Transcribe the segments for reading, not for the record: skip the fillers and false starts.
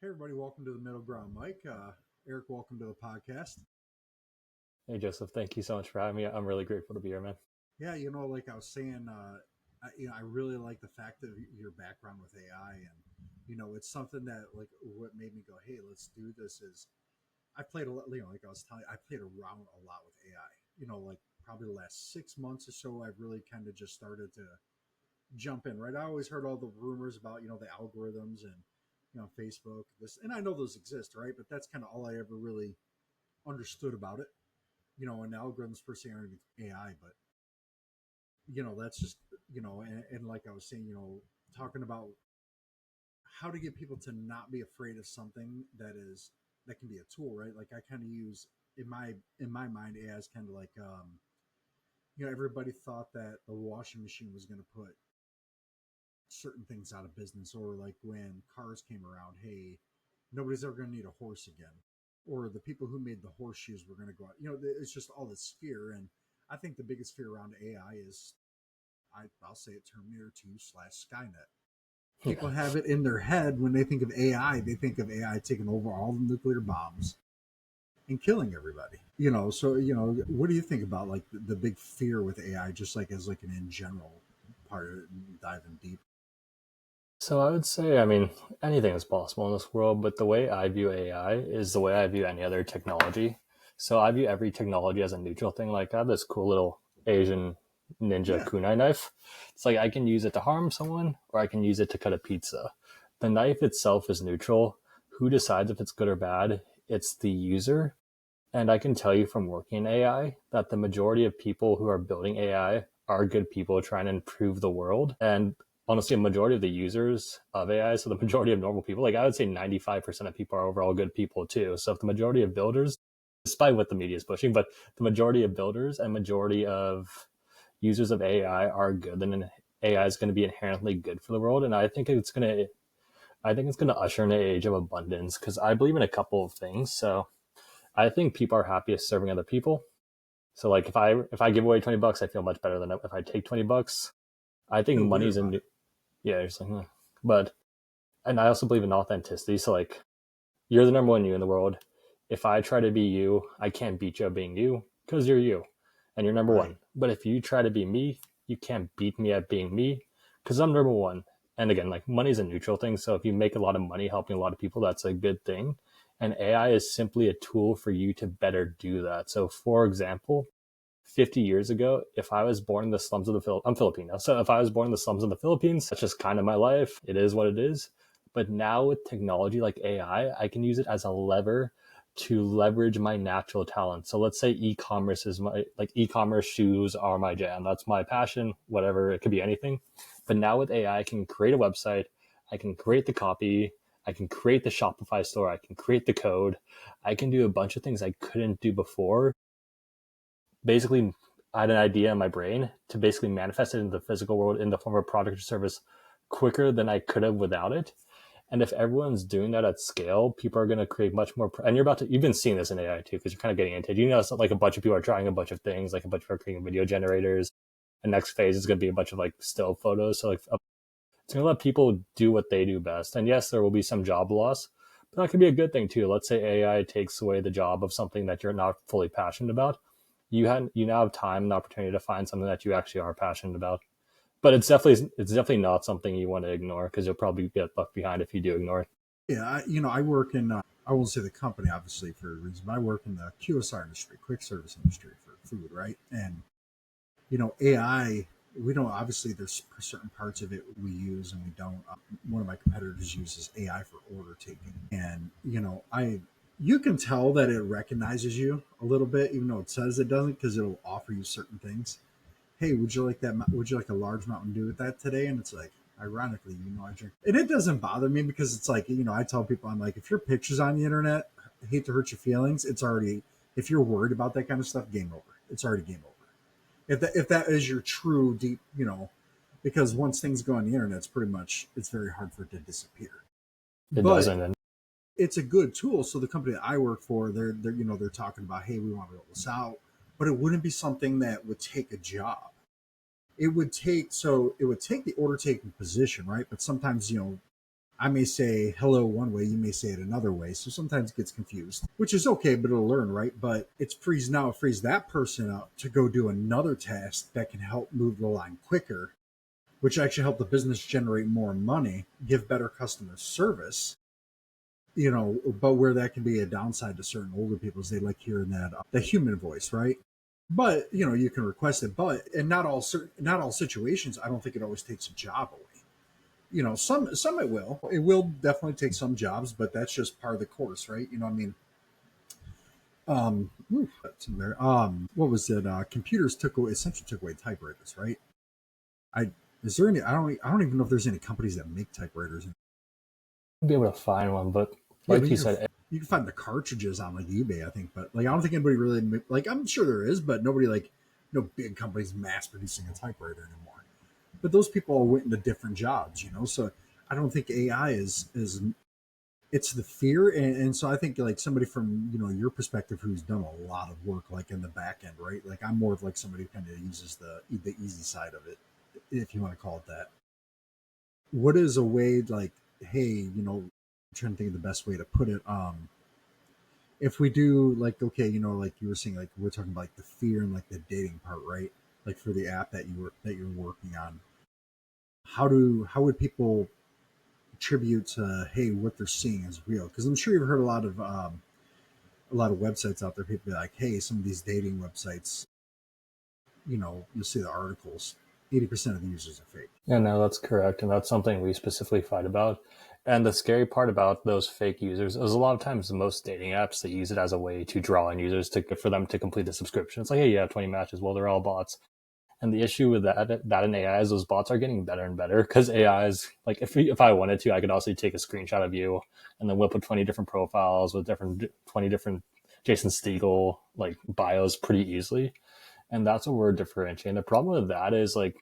Hey everybody, welcome to the Middle Ground. Mike, Eric, welcome to the podcast. Hey Joseph, thank you so much for having me. I'm really grateful to be here, man. Yeah, like I was saying, I really like the fact of your background with AI, and it's something that like what made me go, hey, let's do this. Is I played a lot, like I was telling you, I played around a lot with AI. Like probably the last 6 months or so, I've really kind of just started to jump in. Right, I always heard all the rumors about the algorithms and Facebook, this, and I know those exist, right? But that's kind of all I ever really understood about it. And algorithms per se aren't AI, but that's just and like I was saying, talking about how to get people to not be afraid of something that can be a tool, right? Like I kind of use in my mind AI is kind of like everybody thought that the washing machine was going to put certain things out of business, or like when cars came around, hey, nobody's ever going to need a horse again, or the people who made the horseshoes were going to go out. It's just all this fear, and I think the biggest fear around AI is I'll say it, Terminator 2 slash Skynet. People Yeah. have it in their head when they think of AI. They think of AI taking over all the nuclear bombs and killing everybody. So what do you think about like the big fear with AI, just like as like an in general part of it, and diving deep? So I would say, anything is possible in this world, but the way I view AI is the way I view any other technology. So I view every technology as a neutral thing. Like I have this cool little Asian ninja Yeah, kunai knife. It's like I can use it to harm someone or I can use it to cut a pizza. The knife itself is neutral. Who decides if it's good or bad? It's the user. And I can tell you from working in AI that the majority of people who are building AI are good people trying to improve the world. And honestly, a majority of the users of AI, so the majority of normal people, like I would say 95% of people are overall good people too. So if the majority of builders, despite what the media is pushing, but the majority of builders and majority of users of AI are good, then AI is going to be inherently good for the world. And I think it's going to usher in an age of abundance because I believe in a couple of things. So I think people are happiest serving other people. So like if I give away $20, I feel much better than if I take $20. I think feel weird money's about in it. yeah, it's like but and I also believe in authenticity. So like you're the number one you in the world. If I try to be you, I can't beat you at being you because you're you and you're number Right. one. But if you try to be me, you can't beat me at being me because I'm number one. And again, like money's a neutral thing. So if you make a lot of money helping a lot of people, that's a good thing. And AI is simply a tool for you to better do that. So for example, 50 years ago, if I was born in the slums of the Philippines, I'm Filipino. So if I was born in the slums of the Philippines, that's just kind of my life. It is what it is. But now with technology like AI, I can use it as a lever to leverage my natural talent. So let's say e-commerce is my like e-commerce shoes are my jam. That's my passion, whatever, it could be anything. But now with AI, I can create a website, I can create the copy, I can create the Shopify store, I can create the code. I can do a bunch of things I couldn't do before. Basically, I had an idea in my brain to basically manifest it into the physical world in the form of a product or service quicker than I could have without it. And if everyone's doing that at scale, people are going to create much more. And you've been seeing this in AI too, because you're kind of getting into it. It's not like a bunch of people are trying a bunch of things, like a bunch of people are creating video generators. The next phase is going to be a bunch of like still photos. So like it's going to let people do what they do best. And yes, there will be some job loss, but that could be a good thing too. Let's say AI takes away the job of something that you're not fully passionate about. You now have time and opportunity to find something that you actually are passionate about. But it's definitely not something you want to ignore because you'll probably get left behind if you do ignore it. Yeah, I work in. I won't say the company obviously for a reason, but I work in the QSR industry, quick service industry for food, right? And AI. We don't obviously there's certain parts of it we use and we don't. One of my competitors uses AI for order taking, and you can tell that it recognizes you a little bit, even though it says it doesn't, because it'll offer you certain things. Hey, would you like that? Would you like a large Mountain Dew with that today? And it's like, ironically, I drink, and it doesn't bother me because it's like, I tell people, I'm like, if your picture's on the internet, I hate to hurt your feelings. It's already, if you're worried about that kind of stuff, game over. It's already game over. If that is your true deep, because once things go on the internet, it's very hard for it to disappear. It But doesn't. And it's a good tool. So the company that I work for, they're talking about, hey, we want to roll this out, but it wouldn't be something that would take a job. It would take the order taking position, right? But sometimes I may say hello one way, you may say it another way. So sometimes it gets confused, which is okay, but it'll learn, right? But it frees that person up to go do another task that can help move the line quicker, which actually help the business generate more money, give better customer service, but where that can be a downside to certain older people is they like hearing the human voice, right? But you can request it, but in not all situations, I don't think it always takes a job away. Some it will definitely take some jobs, but that's just part of the course, right? I mean, that's in there. What was it? Computers essentially took away typewriters, right? I is there any? I don't even know if there's any companies that make typewriters. Be able to find one, but Yeah, but like you said, you can find the cartridges on like eBay, I think, but like I don't think anybody really like. I'm sure there is, but nobody like big companies mass producing a typewriter anymore. But those people all went into different jobs. So I don't think AI is it's the fear, and so I think like somebody from your perspective who's done a lot of work like in the back end, right? Like I'm more of like somebody who kind of uses the easy side of it, if you want to call it that. What is a way like, hey, I'm trying to think of the best way to put it. If we do like, okay, like you were saying, like we're talking about like the fear and like the dating part, right? Like for the app that you're working on, how would people attribute to, hey, what they're seeing is real? Because I'm sure you've heard a lot of websites out there. People be like, hey, some of these dating websites, you'll see the articles. 80% of the users are fake. yeah, no, that's correct. And that's something we specifically fight about. And the scary part about those fake users is a lot of times most dating apps, they use it as a way to draw in users for them to complete the subscription. It's like, hey, you have 20 matches. Well, they're all bots. And the issue with that in AI is those bots are getting better and better because AI is like, if I wanted to, I could also take a screenshot of you and then whip up 20 different profiles with 20 different Jason Stegall like bios pretty easily. And that's what we're differentiating. The problem with that is like,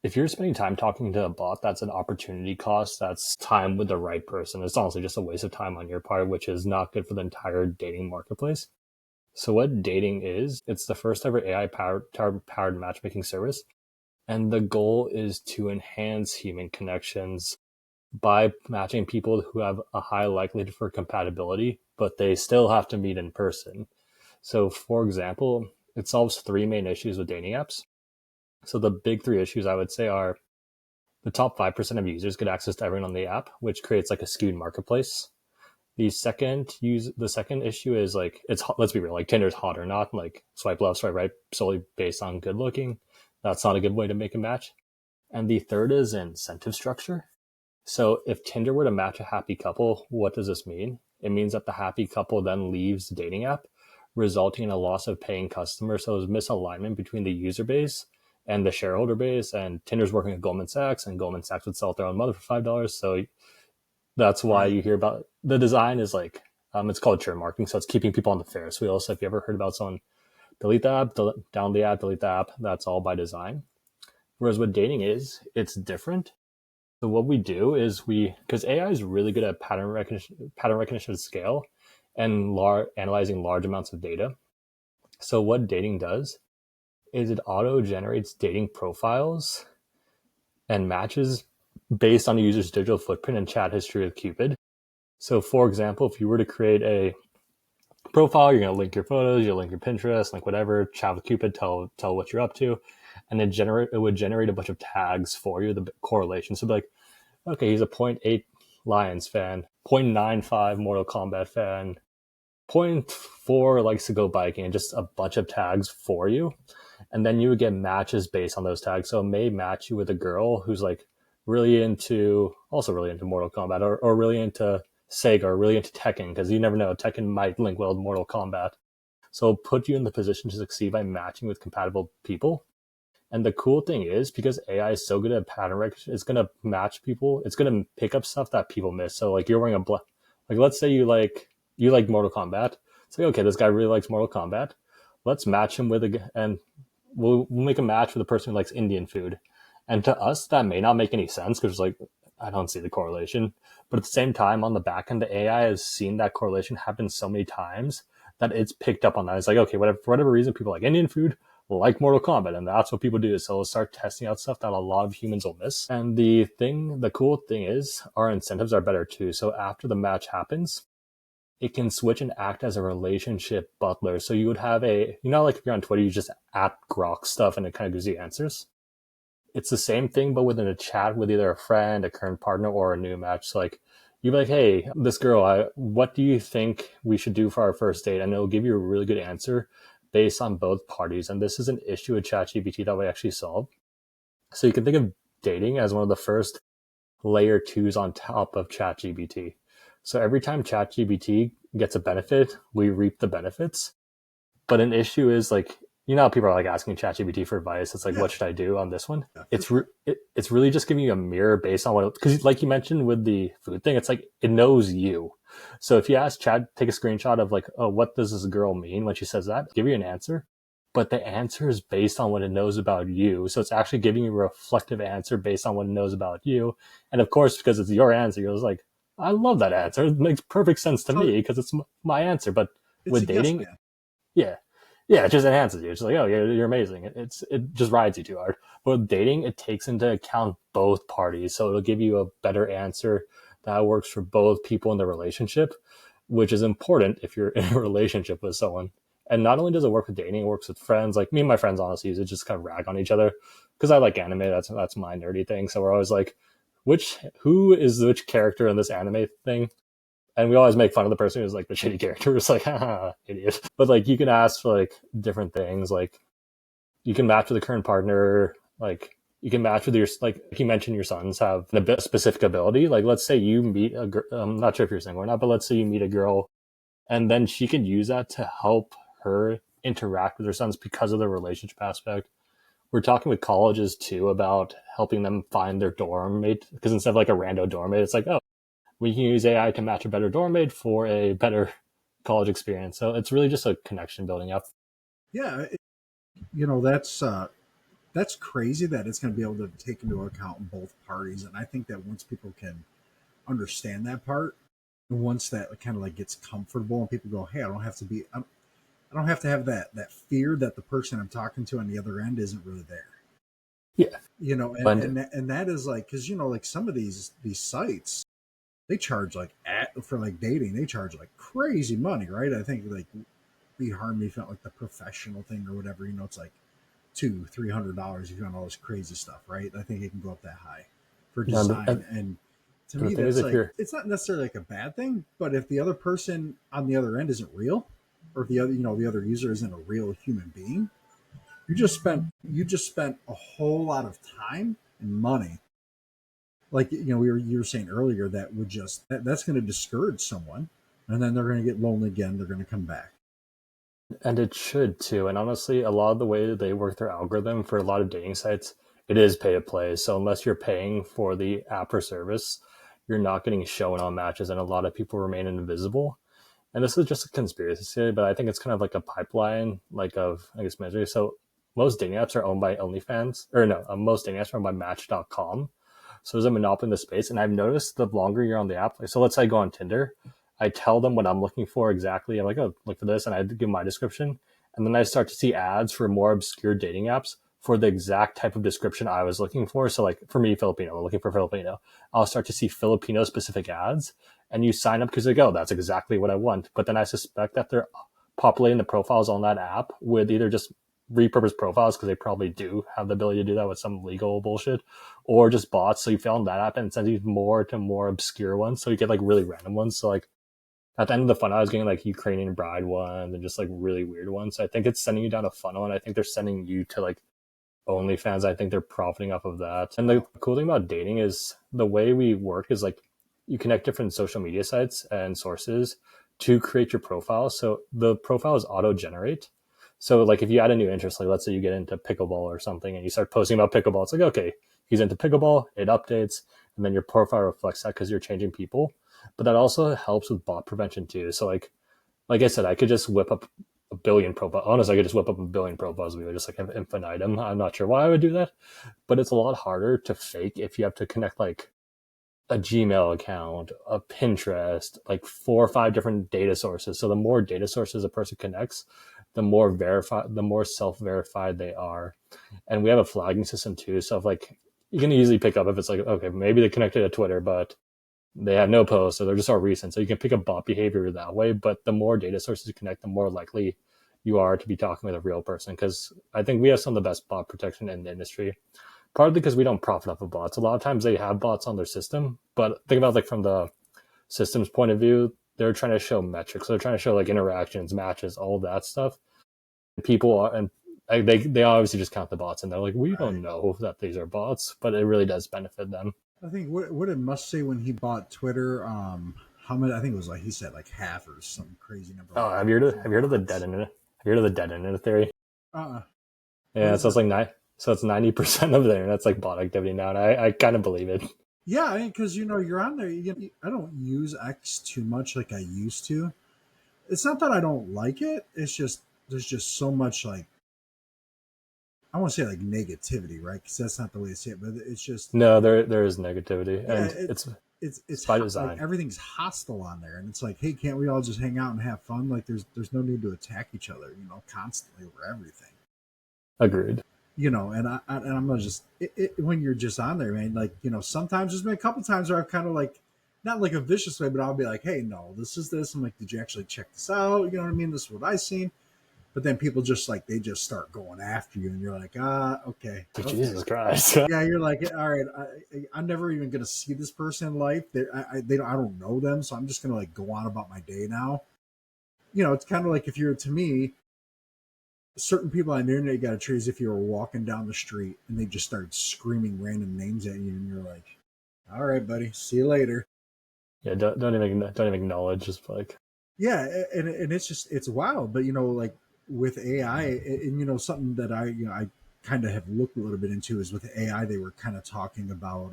if you're spending time talking to a bot, that's an opportunity cost. That's time with the right person. It's honestly just a waste of time on your part, which is not good for the entire dating marketplace. So what dating is, it's the first ever AI powered matchmaking service. And the goal is to enhance human connections by matching people who have a high likelihood for compatibility, but they still have to meet in person. So for example, it solves three main issues with dating apps. So the big three issues I would say are the top 5% of users get access to everyone on the app, which creates like a skewed marketplace. The second issue is like, it's let's be real, like Tinder's hot or not, like swipe left, swipe right, solely based on good looking. That's not a good way to make a match. And the third is incentive structure. So if Tinder were to match a happy couple, what does this mean? It means that the happy couple then leaves the dating app, resulting in a loss of paying customers. So there's misalignment between the user base and the shareholder base. And Tinder's working at Goldman Sachs, and Goldman Sachs would sell their own mother for $5. So that's why Right. you hear about the design is like, it's called churn marketing. So it's keeping people on the Ferris wheel. So if you ever heard about someone delete the app, down the app, delete the app, that's all by design. Whereas what dating is, it's different. So what we do is because AI is really good at pattern recognition at scale and analyzing large amounts of data. So what dating does is it auto generates dating profiles and matches based on a user's digital footprint and chat history with Cupid. So for example, if you were to create a profile, you're going to link your photos, you'll link your Pinterest, like whatever, chat with Cupid, tell what you're up to, and it would generate a bunch of tags for you, the correlation. So like, okay, he's a point 0.8 Lions fan, 0.95 Mortal Kombat fan, zero point 0.4 likes to go biking, and just a bunch of tags for you. And then you would get matches based on those tags. So it may match you with a girl who's like also really into Mortal Kombat, or really into Sega, or really into Tekken, because you never know, Tekken might link well with Mortal Kombat. So it'll put you in the position to succeed by matching with compatible people. And the cool thing is, because AI is so good at pattern recognition, it's going to match people. It's going to pick up stuff that people miss. So like you're wearing like let's say you like Mortal Kombat. It's like, okay, this guy really likes Mortal Kombat. Let's match him and we'll make a match with a person who likes Indian food. And to us, that may not make any sense because like I don't see the correlation. But at the same time, on the back end, the AI has seen that correlation happen so many times that it's picked up on that. It's like, okay, whatever, for whatever reason, people like Indian food. like Mortal Kombat, and that's what people do. So they'll start testing out stuff that a lot of humans will miss. And the cool thing is our incentives are better too. So after the match happens, it can switch and act as a relationship butler. So you would have like if you're on Twitter, you just at Grok stuff and it kind of gives you answers. It's the same thing, but within a chat with either a friend, a current partner, or a new match. So like, you're like, hey, this girl, what do you think we should do for our first date? And it'll give you a really good answer based on both parties. And this is an issue with ChatGPT that we actually solved. So you can think of dating as one of the first layer twos on top of ChatGPT. So every time ChatGPT gets a benefit, we reap the benefits. But an issue is like, how people are like asking ChatGPT for advice. It's like, Yeah, what should I do on this one? yeah, for It's sure. it's really just giving you a mirror based on what, because like you mentioned with the food thing, it's like it knows you. So if you ask Chat, take a screenshot of like, oh, what does this girl mean when she says that? Give you an answer, but the answer is based on what it knows about you. So it's actually giving you a reflective answer based on what it knows about you. And of course, because it's your answer, you're just like, I love that answer. It makes perfect sense to So me because it's my answer. But it's a with yes dating, man. yeah, yeah, it just enhances you. It's like, oh, you're amazing. It just rides you too hard. But with dating, it takes into account both parties, so it'll give you a better answer that works for both people in the relationship, which is important if you're in a relationship with someone. And not only does it work with dating, it works with friends. Like me and my friends honestly use it just kind of rag on each other because I like anime. That's my nerdy thing. So we're always like, who is which character in this anime thing? And we always make fun of the person who's like the shitty character. It's like, haha, idiot. But like, you can ask for like different things. Like, you can match with the current partner. Like, you can match with your, like you mentioned, your sons have a bit specific ability. Like, let's say you meet a girl. I'm not sure if you're single or not, but let's say you meet a girl, and then she can use that to help her interact with her sons because of the relationship aspect. We're talking with colleges too about helping them find their dorm mate, because instead of like a rando dorm mate, it's like, oh, we can use AI to match a better dorm mate for a better college experience. So it's really just a connection building up. Yeah, that's crazy that it's going to be able to take into account both parties, and I think that once people can understand that part, once that kind of like gets comfortable, and people go, hey, I don't have to have that fear that the person I'm talking to on the other end isn't really there. Yeah. And And that is like, because like some of these sites, they charge like for like dating, they charge like crazy money, right? I think like Be Harm Me felt like the professional thing or whatever. It's like $200-300 if you want all this crazy stuff, right? I think it can go up that high for and design. And to the me, thing is, that's if like, you're, it's not necessarily like a bad thing, but if the other person on the other end isn't real, or if the other user isn't a real human being, you just spent a whole lot of time and money. Like you were saying earlier, that's going to discourage someone, and then they're going to get lonely again. They're going to come back. and it should too. And honestly, a lot of the way that they work their algorithm for a lot of dating sites, it is pay to play. So unless you're paying for the app or service, you're not getting shown on matches, and a lot of people remain invisible. And this is just a conspiracy theory, but I think it's kind of like a pipeline, like of, I guess, misery. So most dating apps are owned by OnlyFans, or no, most dating apps are owned by Match.com. So there's a monopoly in the space. And I've noticed the longer you're on the app, like, so let's say I go on Tinder, I tell them what I'm looking for exactly. I'm like, oh, look for this. And I give my description. And then I start to see ads for more obscure dating apps for the exact type of description I was looking for. So like for me, Filipino, looking for Filipino, I'll start to see Filipino specific ads, and you sign up because they go, that's exactly what I want. But then I suspect that they're populating the profiles on that app with either just repurposed profiles, because they probably do have the ability to do that with some legal bullshit, or just bots. So you found that app and it sends you more to more obscure ones. So you get like really random ones. So like at the end of the funnel, I was getting like Ukrainian bride ones and just like really weird ones. So I think it's sending you down a funnel, and I think they're sending you to like OnlyFans. I think they're profiting off of that. And the Wow. cool thing about dating is the way we work is like you connect different social media sites and sources to create your profile. So the profile is auto generate. So like if you add a new interest, like let's say you get into pickleball or something and you start posting about pickleball, it's like, okay, he's into pickleball, it updates, and then your profile reflects that because you're changing people. But that also helps with bot prevention too. So like I said, I could just whip up a billion profiles. Honestly, I could just whip up a billion profiles. We would just like have infinitum. I'm not sure why I would do that, but it's a lot harder to fake if you have to connect like a Gmail account, a Pinterest, like 4 or 5 different data sources. So the more data sources a person connects, the more self-verified they are. And we have a flagging system too. So if like you can easily pick up if it's like, okay, maybe they connected to Twitter, but they have no posts, or they're just all recent. So you can pick up bot behavior that way. But the more data sources you connect, the more likely you are to be talking with a real person. Because I think we have some of the best bot protection in the industry. Partly because we don't profit off of bots. A lot of times they have bots on their system, but think about like from the systems point of view, they're trying to show metrics. So they're trying to show like interactions, matches, all of that stuff. People are, and they obviously just count the bots, and they're like, we don't know that these are bots, but it really does benefit them. I think what did Musk say when he bought Twitter? How many? I think it was like he said like half or some crazy number. Oh, have you heard of the dead internet? Have you heard of the dead internet theory? Yeah, so it's like so it's 90% of the internet's like bot activity now, and I kind of believe it. Yeah, I mean, because you're on there. I don't use X too much like I used to. It's not that I don't like it. It's just there's just so much like I want to say like negativity, right? Because that's not the way to say it, but it's just no, there is negativity, and it's by design. Like everything's hostile on there, and it's like, hey, can't we all just hang out and have fun? Like there's no need to attack each other, constantly over everything. Agreed. And I'm not just when you're just on there, man. Like sometimes there's been a couple times where I've kind of like not like a vicious way, but I'll be like, hey, no, this is this. I'm like, did you actually check this out? You know what I mean? This is what I seen. But then people just like they just start going after you, and you're like, okay. Jesus Christ. Yeah, you're like, all right, I'm never even gonna see this person in life. I don't know them, so I'm just gonna like go on about my day now. It's kind of like if you're to me, certain people on the internet you gotta treat as if you were walking down the street and they just started screaming random names at you, and you're like, all right, buddy, see you later. Yeah, don't even acknowledge, just like. Yeah, and it's wild, but like. With AI, and something that I kind of have looked a little bit into is with AI, they were kind of talking about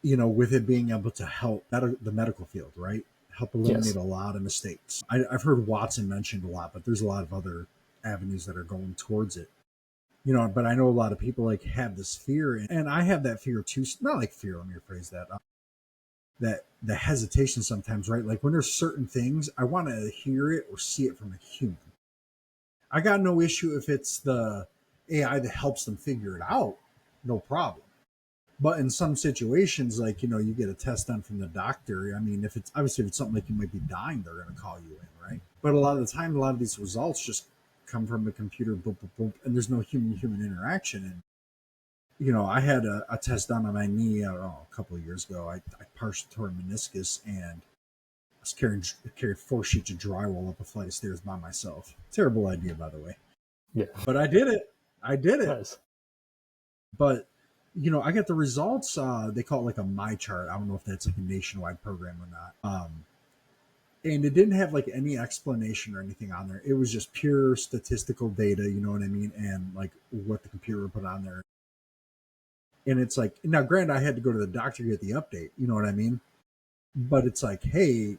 with it being able to help the medical field, right? Help eliminate a lot of mistakes. I've heard Watson mentioned a lot, but there's a lot of other avenues that are going towards it. But I know a lot of people like have this fear, and I have that fear too. Not like fear, let me rephrase that. That the hesitation sometimes, right? Like when there's certain things, I want to hear it or see it from a human. I got no issue if it's the AI that helps them figure it out, no problem. But in some situations, like, you get a test done from the doctor. I mean, if it's something like you might be dying, they're going to call you in, right? But a lot of the time, a lot of these results just come from the computer, boom, boom, boom, and there's no human interaction. And, I had a test done on my knee, I don't know, a couple of years ago. I partially tore a meniscus, and carried 4 sheets of drywall up a flight of stairs by myself. Terrible idea, by the way. Yeah. But I did it. Nice. But, I get the results. They call it like a My Chart. I don't know if that's like a nationwide program or not. And it didn't have like any explanation or anything on there. It was just pure statistical data, you know what I mean? And like what the computer put on there. And it's like, now granted, I had to go to the doctor to get the update, you know what I mean? But it's like, hey,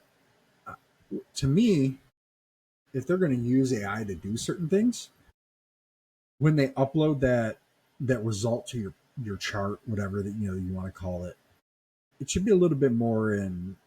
to me, if they're going to use AI to do certain things, when they upload that result to your chart, whatever that you want to call it, it should be a little bit more in,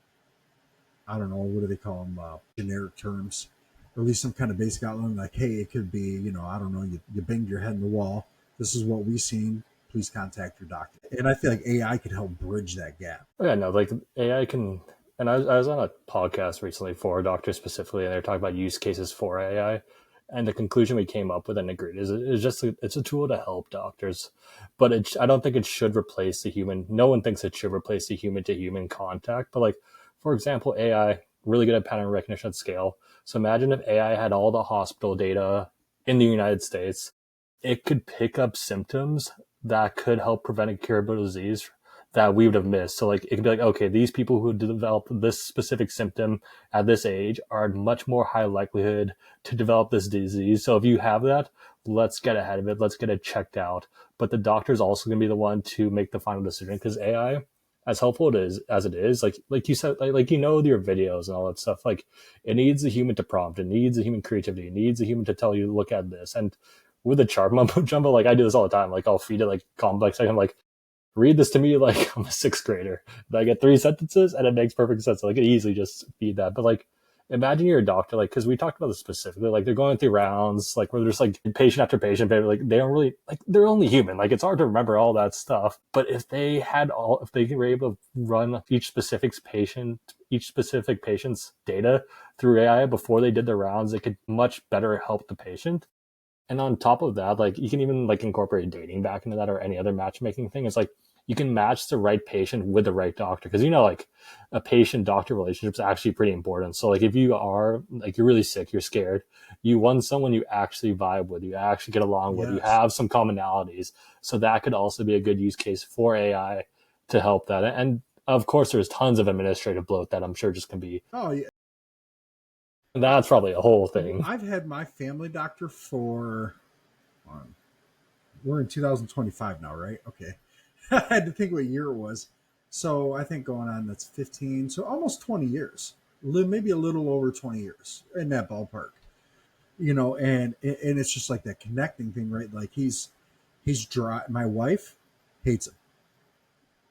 I don't know, what do they call them, generic terms, or at least some kind of basic outline. Like, hey, it could be, I don't know, you banged your head in the wall. This is what we've seen. Please contact your doctor. And I feel like AI could help bridge that gap. Yeah, no, like AI can. And I was on a podcast recently for a doctor specifically, and they're talking about use cases for AI. And the conclusion we came up with and agreed is it's a tool to help doctors, but I don't think it should replace the human. No one thinks it should replace the human to human contact. But like, for example, AI really good at pattern recognition at scale. So imagine if AI had all the hospital data in the United States, it could pick up symptoms that could help prevent a curable disease that we would have missed. So like, it could be like, okay, these people who develop this specific symptom at this age are at much more high likelihood to develop this disease. So if you have that, let's get ahead of it. Let's get it checked out. But the doctor is also going to be the one to make the final decision, because AI, as helpful as it is, like you said, like your videos and all that stuff, like it needs a human to prompt. It needs a human creativity. It needs a human to tell you, look at this. And with the chart mumbo jumbo, like I do this all the time. Like I'll feed it like complex. I'm like, read this to me like I'm a 6th grader. And I get 3 sentences and it makes perfect sense. Like I could easily just feed that. But like Imagine you're a doctor, like, because we talked about this specifically, like they're going through rounds, like where there's like patient after patient, but like they don't really, like, they're only human. Like it's hard to remember all that stuff. But if they were able to run each specific patient's data through AI before they did the rounds, it could much better help the patient. And on top of that, like you can even like incorporate dating back into that or any other matchmaking thing. It's like you can match the right patient with the right doctor because like a patient doctor relationship is actually pretty important. So like if you are like you're really sick, you're scared, you want someone you actually vibe with, you actually get along with, you Yes. have some commonalities. So that could also be a good use case for AI to help that. And of course, there's tons of administrative bloat that I'm sure just can be. Oh yeah. That's probably a whole Well, thing. I've had my family doctor for. We're in 2025 now, right? Okay. I had to think what year it was. So I think going on that's 15, so almost 20 years, maybe a little over 20 years in that ballpark. And it's just like that connecting thing, right? Like he's dry. My wife hates him,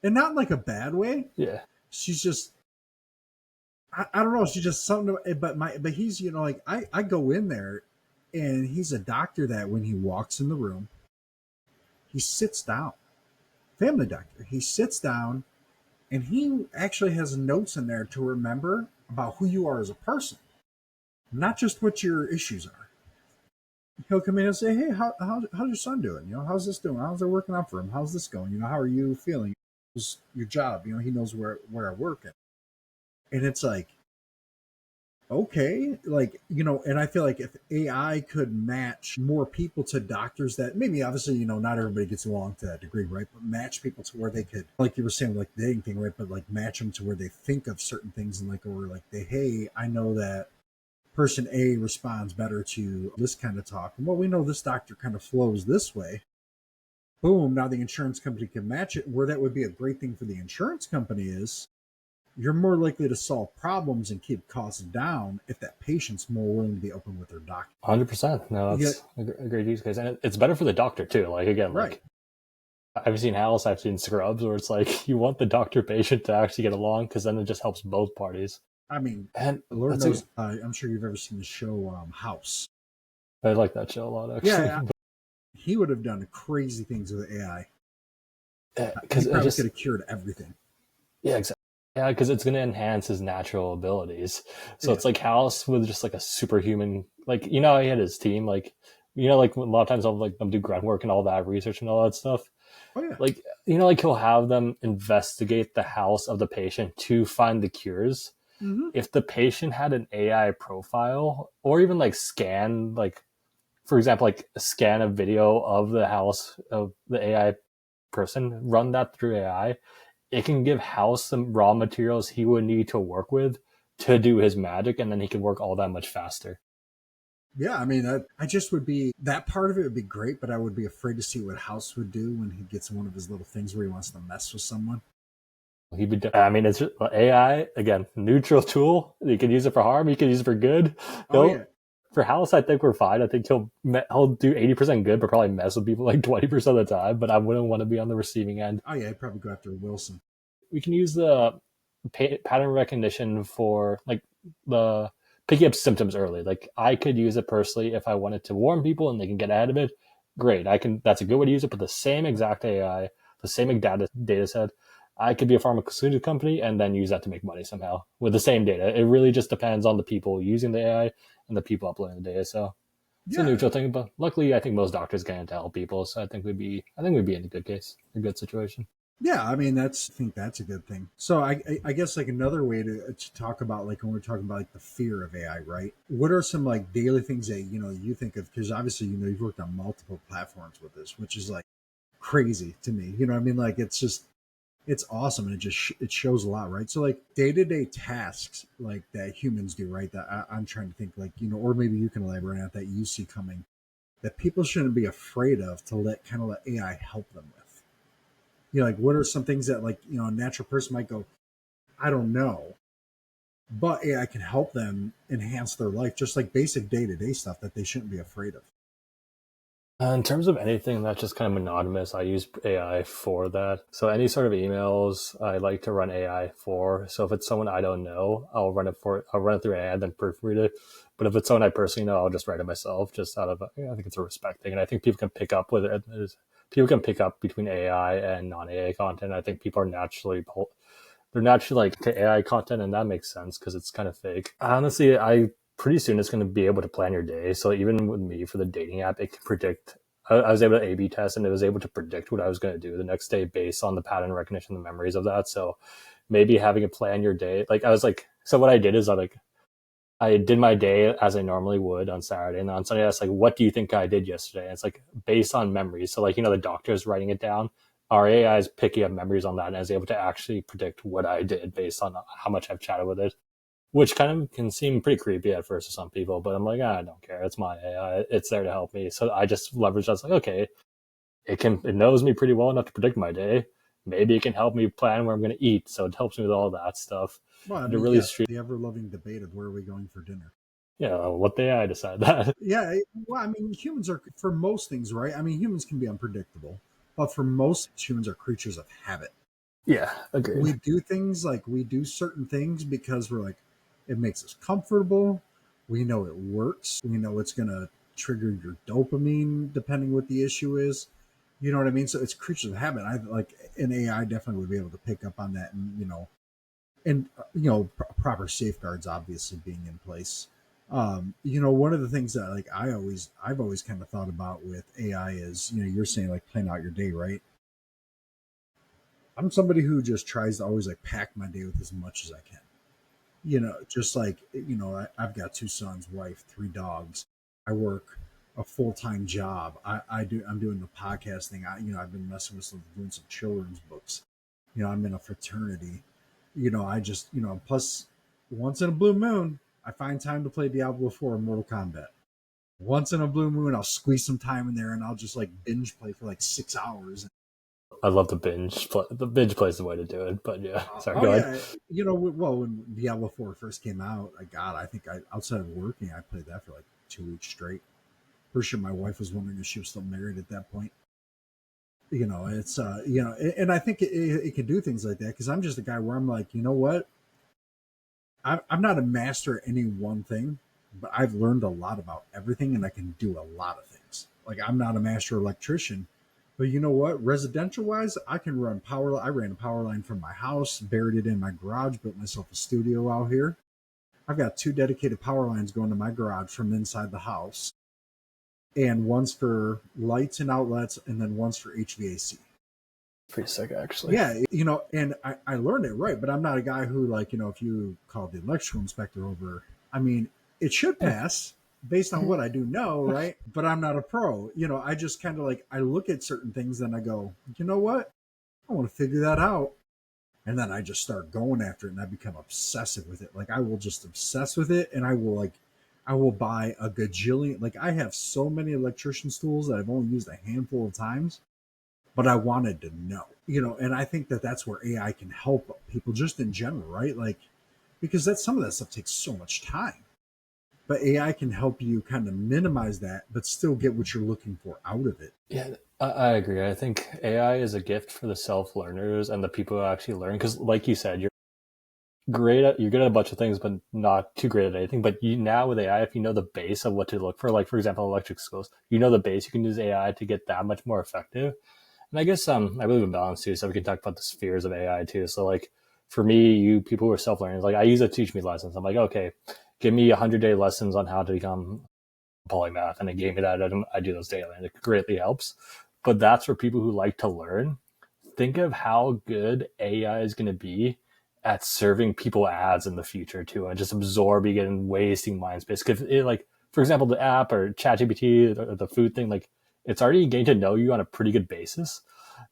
and not in like a bad way. Yeah. She's just I don't know. She's just something. But he's like I go in there, and he's a doctor that when he walks in the room, he sits down. Family doctor. He sits down and he actually has notes in there to remember about who you are as a person, not just what your issues are. He'll come in and say, "Hey, how's your son doing? How's this doing? How's it working out for him? How's this going? How are you feeling? How's your job? He knows where I work at." And it's like, okay, like and I feel like if AI could match more people to doctors that maybe obviously not everybody gets along to that degree, right? But match people to where they could, like you were saying, like the dating thing, right? But like match them to where they think of certain things and like, or like hey, I know that person A responds better to this kind of talk. And well, we know this doctor kind of flows this way. Boom, now the insurance company can match it. Where that would be a great thing for the insurance company is you're more likely to solve problems and keep costs down if that patient's more willing to be open with their doctor. 100%. No, Yeah, that's a great use case. And it's better for the doctor too. Like, again, right. like I've seen House, I've seen Scrubs where it's like you want the doctor patient to actually get along because then it just helps both parties. I mean, And Lord knows, I'm sure you've ever seen the show House. I like that show a lot, actually. Yeah, he would have done crazy things with AI. He Because it probably could just, have cured everything. yeah, exactly. Yeah, because it's going to enhance his natural abilities. So Yeah. it's like House with just like a superhuman, like, he had his team, like, like a lot of times I'll like them do grunt work and all that research and all that stuff. Oh yeah. Like, like he'll have them investigate the house of the patient to find the cures. Mm-hmm. If the patient had an AI profile or even like scan, like, for example, like scan a video of the house of the AI person, run that through AI, it can give House some raw materials he would need to work with to do his magic, and then he can work all that much faster. Yeah, I mean, I just would be that part of it would be great, but I would be afraid to see what House would do when he gets one of his little things where he wants to mess with someone. I mean, it's just, AI again, neutral tool. You can use it for harm. You can use it for good. Oh yeah. For House, I think we're fine. I think he'll do 80% good, but probably mess with people like 20% of the time. But I wouldn't want to be on the receiving end. Oh yeah, I'd probably go after Wilson. We can use the pattern recognition for like the picking up symptoms early. Like I could use it personally if I wanted to warn people and they can get ahead of it. Great, I can. That's a good way to use it. But the same exact AI, the same exact data set, I could be a pharmaceutical company and then use that to make money somehow with the same data. It really just depends on the people using the AI and the people uploading the data. So it's a Yeah, neutral thing. But luckily, I think most doctors get into help people. So I think we'd be in a good case, a good situation. yeah. I mean, I think that's a good thing. So I guess like another way to talk about like when we're talking about like the fear of AI, right? What are some like daily things that you think of? Because obviously you've worked on multiple platforms with this, which is like crazy to me. I mean, like it's awesome and it shows a lot, right? So like day-to-day tasks like that humans do, right? That I'm trying to think like or maybe you can elaborate on it, that you see coming that people shouldn't be afraid of to let AI help them with. Like what are some things that like a natural person might go, I don't know, but AI can help them enhance their life, just like basic day-to-day stuff that they shouldn't be afraid of. In terms of anything that's just kind of monotonous, I use AI for that. So any sort of emails, I like to run AI for. So if it's someone I don't know, I'll run it through AI and then proofread it. But if it's someone I personally know, I'll just write it myself, just out of, I think it's a respect thing. And I think people can pick up with it. People can pick up between AI and non-AI content. I think people are they're naturally like to AI content, and that makes sense because it's kind of fake. Honestly, I pretty soon it's going to be able to plan your day. So even with me for the dating app, it can predict. I was able to A/B test, and it was able to predict what I was going to do the next day based on the pattern recognition, the memories of that. So maybe having a plan your day, like I was like, so what I did is I did my day as I normally would on Saturday, and on Sunday I was like, what do you think I did yesterday? And it's like based on memories. So like the doctor is writing it down. Our AI is picking up memories on that and is able to actually predict what I did based on how much I've chatted with it, which kind of can seem pretty creepy at first to some people, but I'm like, I don't care. It's my AI. It's there to help me. So I just leverage that's like, okay, it knows me pretty well enough to predict my day. Maybe it can help me plan where I'm going to eat. So it helps me with all that stuff. Well, I And to mean, really yeah, stream, the ever loving debate of where are we going for dinner. what the AI decide that. Yeah, well, I mean, humans are for most things, right? I mean, humans can be unpredictable, but for most humans are creatures of habit. Yeah, agreed. We do things like we do certain things because we're like, it makes us comfortable. We know it works. We know it's going to trigger your dopamine, depending what the issue is. You know what I mean? So it's creatures of habit. I like an AI definitely would be able to pick up on that, and proper safeguards obviously being in place. One of the things that like I've always kind of thought about with AI is, you're saying like plan out your day, right? I'm somebody who just tries to always like pack my day with as much as I can. Just like, I've got two sons, wife, three dogs. I work a full-time job. I'm doing the podcast thing. I've been messing with doing some children's books. I'm in a fraternity. I just, plus once in a blue moon, I find time to play Diablo 4 and Mortal Kombat. Once in a blue moon, I'll squeeze some time in there and I'll just like binge play for like 6 hours. I love the binge. The binge play is the way to do it. But yeah, sorry, Oh go ahead. yeah, well, when Diablo 4 first came out, I think outside of working, I played that for like 2 weeks straight. For sure, my wife was wondering if she was still married at that point. It's and I think it can do things like that because I'm just a guy where I'm like, you know what, I'm not a master at any one thing, but I've learned a lot about everything, and I can do a lot of things. Like I'm not a master electrician, but you know what? Residential wise, I can run power. I ran a power line from my house, buried it in my garage, built myself a studio out here. I've got two dedicated power lines going to my garage from inside the house, and one's for lights and outlets, and then one's for HVAC. Pretty sick, actually. Yeah, and I learned it right, but I'm not a guy who, like, if you call the electrical inspector over, I mean, it should pass based on what I do know, right? But I'm not a pro. I just kind of like, I look at certain things and I go, you know what? I want to figure that out. And then I just start going after it and I become obsessive with it. Like, I will just obsess with it and I will buy a gajillion. Like, I have so many electrician's tools that I've only used a handful of times, but I wanted to know, and I think that that's where AI can help people just in general, right? Like, because some of that stuff takes so much time, but AI can help you kind of minimize that, but still get what you're looking for out of it. Yeah, I agree. I think AI is a gift for the self learners and the people who actually learn. Because, like you said, you're good at a bunch of things, but not too great at anything. But you now with AI, if you know the base of what to look for, like for example, electric schools, you know the base, you can use AI to get that much more effective. And I guess I believe in balance too, so we can talk about the spheres of AI too. So like for me, you people who are self learners, like I use it to teach me lessons. I'm like, okay, give me 100-day lessons on how to become polymath, and it gave me that. I do those daily, and it greatly helps. But that's for people who like to learn. Think of how good AI is going to be at serving people ads in the future too, and just absorbing it and wasting mind space. Because like, for example, the app or ChatGPT or the food thing, like it's already getting to know you on a pretty good basis.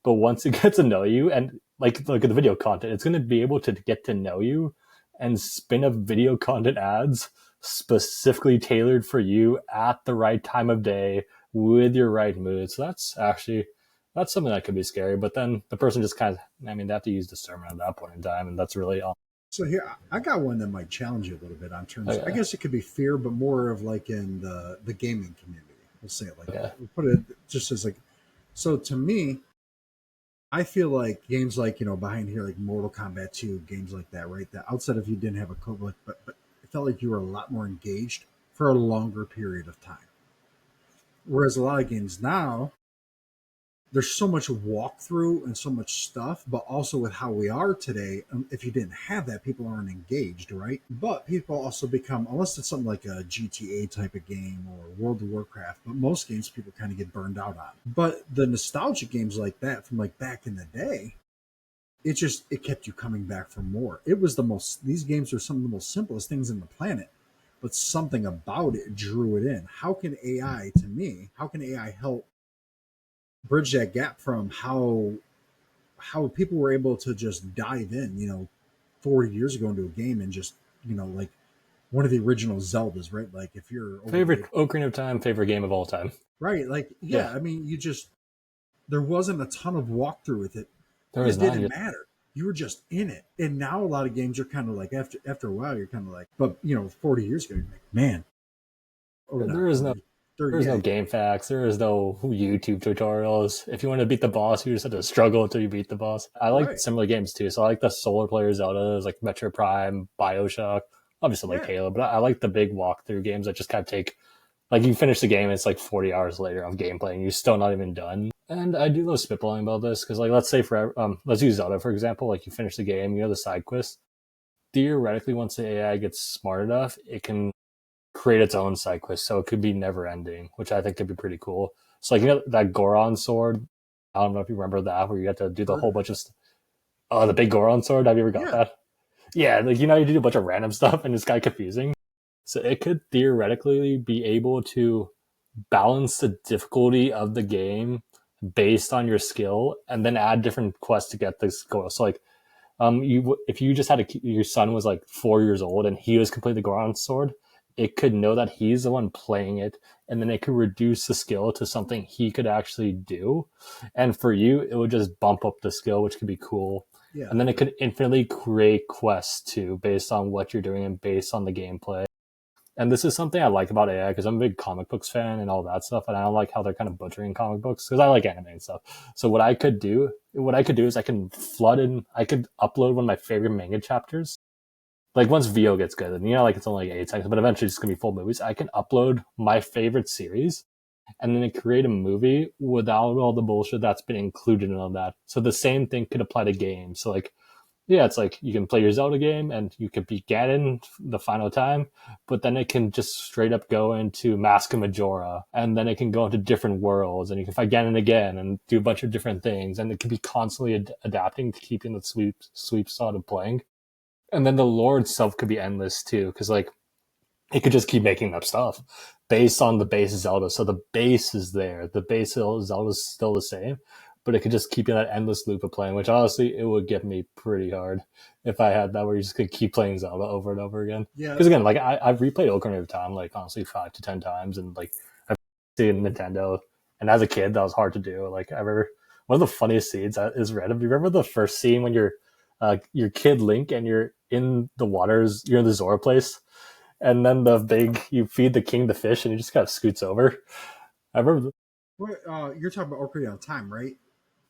But once it gets to know you, and like the video content, it's going to be able to get to know you and spin up video content ads specifically tailored for you at the right time of day with your right mood. So that's something that could be scary. But then the person just kind of, I mean, they have to use discernment at that point in time, and that's really all. So here, I got one that might challenge you a little bit on Oh, terms. I yeah. guess it could be fear, but more of like in the gaming community. We'll say it like Okay. that. We'll put it just as like, so to me, I feel like games like, behind here, like Mortal Kombat 2, games like that, right? That outside of you didn't have a code, but it felt like you were a lot more engaged for a longer period of time. Whereas a lot of games now, there's so much walkthrough and so much stuff, but also with how we are today, if you didn't have that, people aren't engaged, right? But people also become, unless it's something like a GTA type of game or World of Warcraft, but most games people kind of get burned out on. But the nostalgic games like that from like back in the day, it kept you coming back for more. It was the most, these games are some of the most simplest things in the planet, but something about it drew it in. How can AI, to me, how can AI help bridge that gap from how people were able to just dive in, 40 years ago into a game and just, like one of the original Zeldas, right? Like if you're over the Favorite age, Ocarina of Time, favorite game of all time. right? Like, Yeah, yeah, I mean, there wasn't a ton of walkthrough with it. there is It not didn't yet. matter. You were just in it. And now a lot of games are kind of like, after a while, you're kind of like, but 40 years ago, you're like, man, or not There is no 40, 30, There's yeah, no game facts. There is no YouTube tutorials. If you want to beat the boss, you just have to struggle until you beat the boss. I like right. similar games too. So I like the solar player Zeldas, like Metro Prime, Bioshock. Obviously, like Yeah. Halo, but I like the big walkthrough games that just kind of take, like, you finish the game, it's like 40 hours later of gameplay, and you're still not even done. And I do love spitballing about this because, like, let's say let's use Zelda for example. Like, you finish the game, the side quest. Theoretically, once the AI gets smart enough, it can create its own side quest, so it could be never ending, which I think could be pretty cool. So, like, that Goron sword. I don't know if you remember that, where you have to do the Heard whole of it. bunch of. Oh, the big Goron sword. Have you ever got Yeah. that? Yeah, like, you do a bunch of random stuff, and it's kind of confusing. So it could theoretically be able to balance the difficulty of the game based on your skill, and then add different quests to get this goal. So, like, you if you just had your son was like 4 years old and he was completely Goron sword, it could know that he's the one playing it, and then it could reduce the skill to something he could actually do, and for you, it would just bump up the skill, which could be cool. Yeah. And then it could infinitely create quests too, based on what you're doing and based on the gameplay. And this is something I like about AI because I'm a big comic books fan and all that stuff, and I don't like how they're kind of butchering comic books because I like anime and stuff. So what I could do is I could upload one of my favorite manga chapters. Like, once VO gets good, and like, it's only like 8 seconds, but eventually it's gonna be full movies. I can upload my favorite series and then create a movie without all the bullshit that's been included in all that. So the same thing could apply to games. So, like, yeah, it's like you can play your Zelda game and you can beat Ganon the final time, but then it can just straight up go into Mask of Majora, and then it can go into different worlds, and you can fight Ganon again and do a bunch of different things, and it can be constantly adapting to keeping the sweep spot of playing. And then the lore itself could be endless too, because, like, it could just keep making up stuff based on the base Zelda. So the base is there. The base Zelda is still the same, but it could just keep you in that endless loop of playing, which honestly, it would get me pretty hard if I had that, where you just could keep playing Zelda over and over again. Yeah. Because again, like, I've replayed Ocarina of Time, like, honestly 5 to 10 times, and, like, I've seen Nintendo, and as a kid, that was hard to do. Like, I remember one of the funniest scenes that is random. Do you remember the first scene when your kid Link and you're in the waters, you're in the Zora place, and then you feed the king the fish, and he just kind of scoots over. I remember. You're talking about Ocarina of Time, right?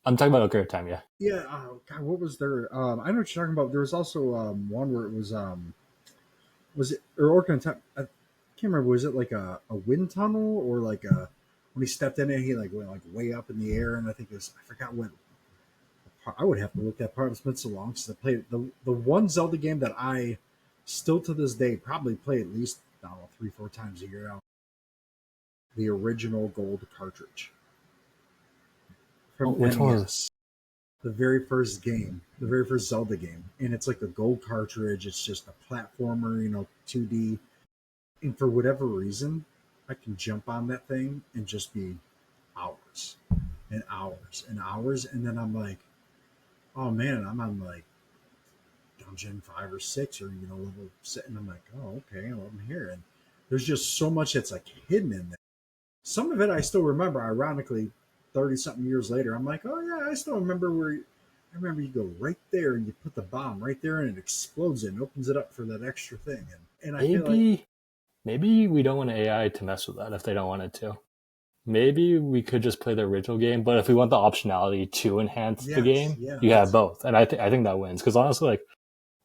I'm talking about Ocarina of Time, yeah. Yeah. Oh, God, what was there? I know what you're talking about. There was also one where it was it or Ocarina of Time? I can't remember. Was it like a wind tunnel or like a when he stepped in it, he like went like way up in the air, and I think it was I forgot what. I would have to look that part. It's been so long since I played it. The one Zelda game that I still to this day probably play at least I don't know 3 4 times a year. The original gold cartridge Oh, from which one was it? NES. The very first game, the very first Zelda game, and it's like a gold cartridge. It's just a platformer, 2D. And for whatever reason, I can jump on that thing and just be hours and hours and hours, and then I'm like, oh man, I'm on like dungeon 5 or 6 or level six, and I'm like, oh okay, well, I'm here, and there's just so much that's like hidden in there. Some of it I still remember. Ironically, 30 something years later, I'm like, oh yeah, I still remember I remember you go right there and you put the bomb right there and it explodes it and opens it up for that extra thing. And I feel like Maybe we don't want AI to mess with that if they don't want it to. maybe we could just play the original game, but if we want the optionality to enhance the Yes, game, you have yes. both, and I think that wins because honestly, like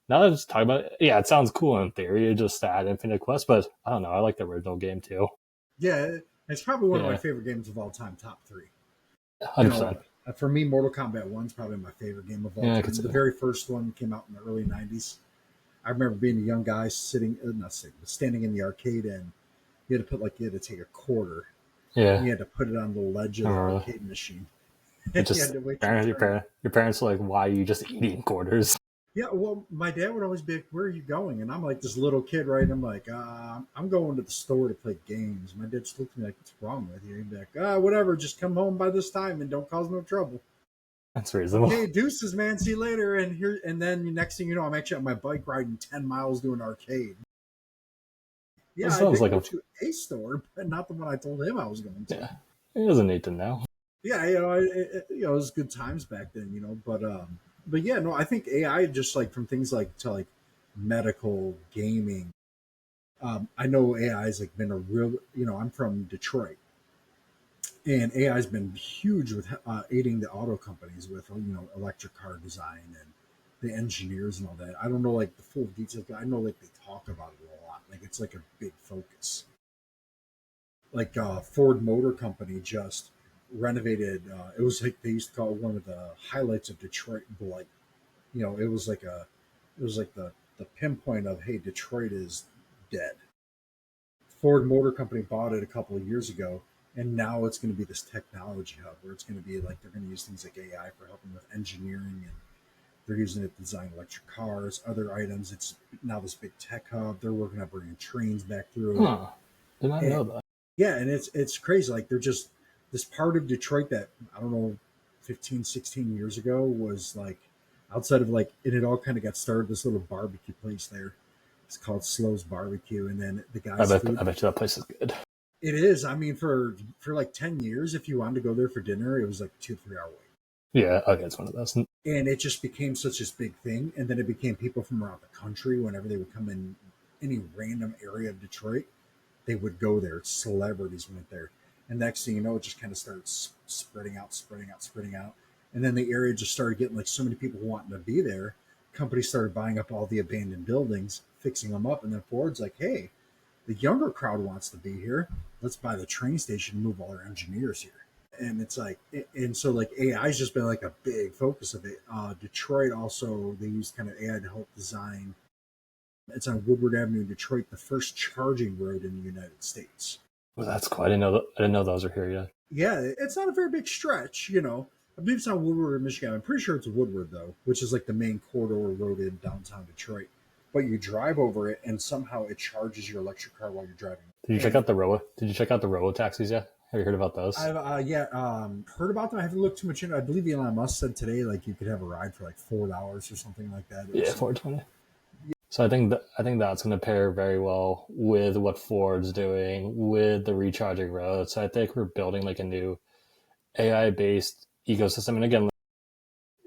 now that I'm just talking about it, yeah, it sounds cool in theory, just to add Infinite Quest, but I don't know, I like the original game too. Yeah, it's probably one of my Yeah, favorite games of all time, top three. You know, 100%. for me, Mortal Kombat 1 is probably my favorite game of all Yeah, I could time. say The that. very first one came out in the early 90s. I remember being a young guy sitting, not sitting, but standing in the arcade, and you had to take a quarter and Yeah, you had to put it on the ledge I of the remember that. arcade machine. It You had just to wait your turn. your parents are like, why are you just eating quarters? Yeah, well, my dad would always be like, "Where are you going?" And I'm like this little kid, right? And I'm like, "I'm going to the store to play games." My dad just looked at me like, "What's wrong with you?" He'd be like, whatever. Just come home by this time and don't cause no trouble." That's reasonable. Okay, deuces, man. See you later. And then the next thing you know, I'm actually on my bike riding 10 miles to an arcade. That Yeah, I sounds did like go a to a store, but not the one I told him I was going to. yeah. He doesn't need to know. Yeah, it was good times back then, but yeah, no, I think AI just like from things like to like medical gaming. I know AI has like been a real, I'm from Detroit, and AI has been huge with aiding the auto companies with electric car design and the engineers and all that. I don't know like the full details, but I know like they talk about it a lot. Like it's like a big focus. Like Ford Motor Company just renovated. It was like they used to call it one of the highlights of Detroit blight. It was like the pinpoint of, hey, Detroit is dead. Ford Motor Company bought it a couple of years ago, and now it's going to be this technology hub where it's going to be like they're going to use things like AI for helping with engineering, and they're using it to design electric cars, other items. It's now this big tech hub. They're working on bringing trains back through. Huh. Did not And know that. yeah, and it's crazy. Like they're just this part of Detroit that I don't know, 15, 16 years ago was like outside of like, and it all kind of got started. This little barbecue place there. It's called Slow's Barbecue, and then the guy's I food. bet you that place is good. It is. I mean, for like 10 years, if you wanted to go there for dinner, it was like 2 3 hour wait, Yeah, okay, it's one of those. and it just became such this big thing. And then it became people from around the country whenever they would come in any random area of Detroit, they would go there. Celebrities went there, and next thing you know, it just kind of started spreading out, spreading out, spreading out, and then the area just started getting like so many people wanting to be there. Companies started buying up all the abandoned buildings, fixing them up, and then Ford's like, "Hey, the younger crowd wants to be here. Let's buy the train station and move all our engineers here." And it's like, and so like AI has just been like a big focus of it. Detroit also, they use kind of AI to help design. It's on Woodward Avenue in Detroit, the first charging road in the United States. Well, that's cool. I didn't know I didn't know those were here yet. Yeah, it's not a very big stretch. I believe it's on Woodward, Michigan. I'm pretty sure it's Woodward though, which is like the main corridor road in downtown Detroit. But you drive over it, and somehow it charges your electric car while you're driving. And Did you check out the robo taxis yet? Have you heard about those? I've heard about them. I haven't looked too much into. I believe Elon Musk said today like you could have a ride for like $4 or something like that. It was Yeah, something. 420. So I think that's going to pair very well with what Ford's doing with the recharging roads. So I think we're building like a new AI based ecosystem. And again,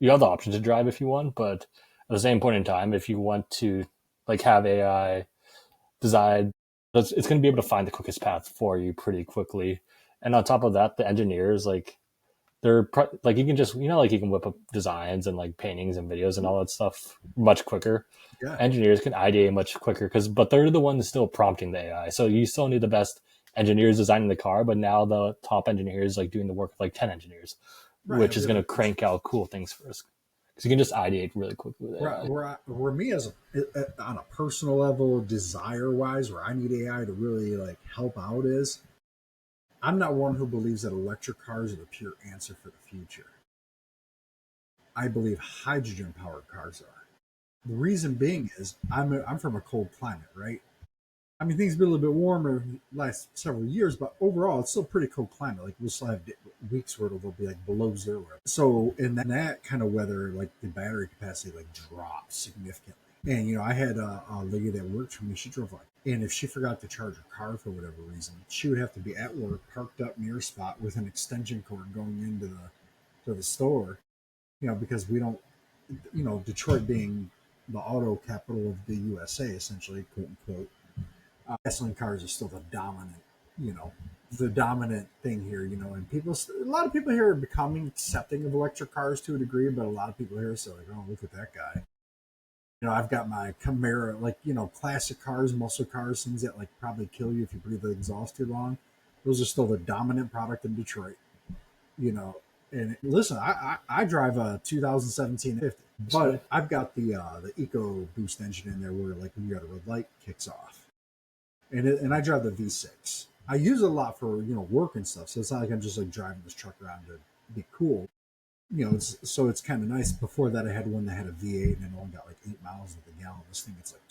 you have the option to drive if you want, but at the same point in time, if you want to like have AI design, it's going to be able to find the quickest path for you pretty quickly. And on top of that, the engineers like like you can just like you can whip up designs and like paintings and videos and all that stuff much quicker. Yeah, Engineers can ideate much quicker but they're the ones still prompting the AI. So you still need the best engineers designing the car, but now the top engineers like doing the work of like 10 engineers, right. which is going to crank out cool things for us because you can just ideate really quickly with AI. Where me as on a personal level, desire wise, where I need AI to really like help out is I'm not one who believes that electric cars are the pure answer for the future. I believe hydrogen powered cars are. The reason being is I'm from a cold climate, right? I mean, things have been a little bit warmer the last several years, but overall, it's still a pretty cold climate. Like we'll still have weeks where it'll be like below zero. So in that kind of weather, like the battery capacity like drops significantly. And I had a lady that worked for me. She drove like, and if she forgot to charge her car for whatever reason, she would have to be at work, parked up near a spot with an extension cord going into the store. Because we don't, Detroit being the auto capital of the USA, essentially, quote unquote, gasoline cars are still the dominant, you know, the dominant thing here, and a lot of people here are becoming accepting of electric cars to a degree, but a lot of people here say like, oh, look at that guy. I've got my Camaro, like, classic cars, muscle cars, things that like probably kill you if you breathe the exhaust too long. Those are still the dominant product in Detroit, you know. And listen, I drive a 2017 50, but I've got the Eco Boost engine in there where like when you got a red light, kicks off, and I drive the V6. I use it a lot for work and stuff, so it's not like I'm just like driving this truck around to be cool. It's kind of nice. Before that, I had one that had a V8 and it only got like 8 miles of the gallon. This thing gets like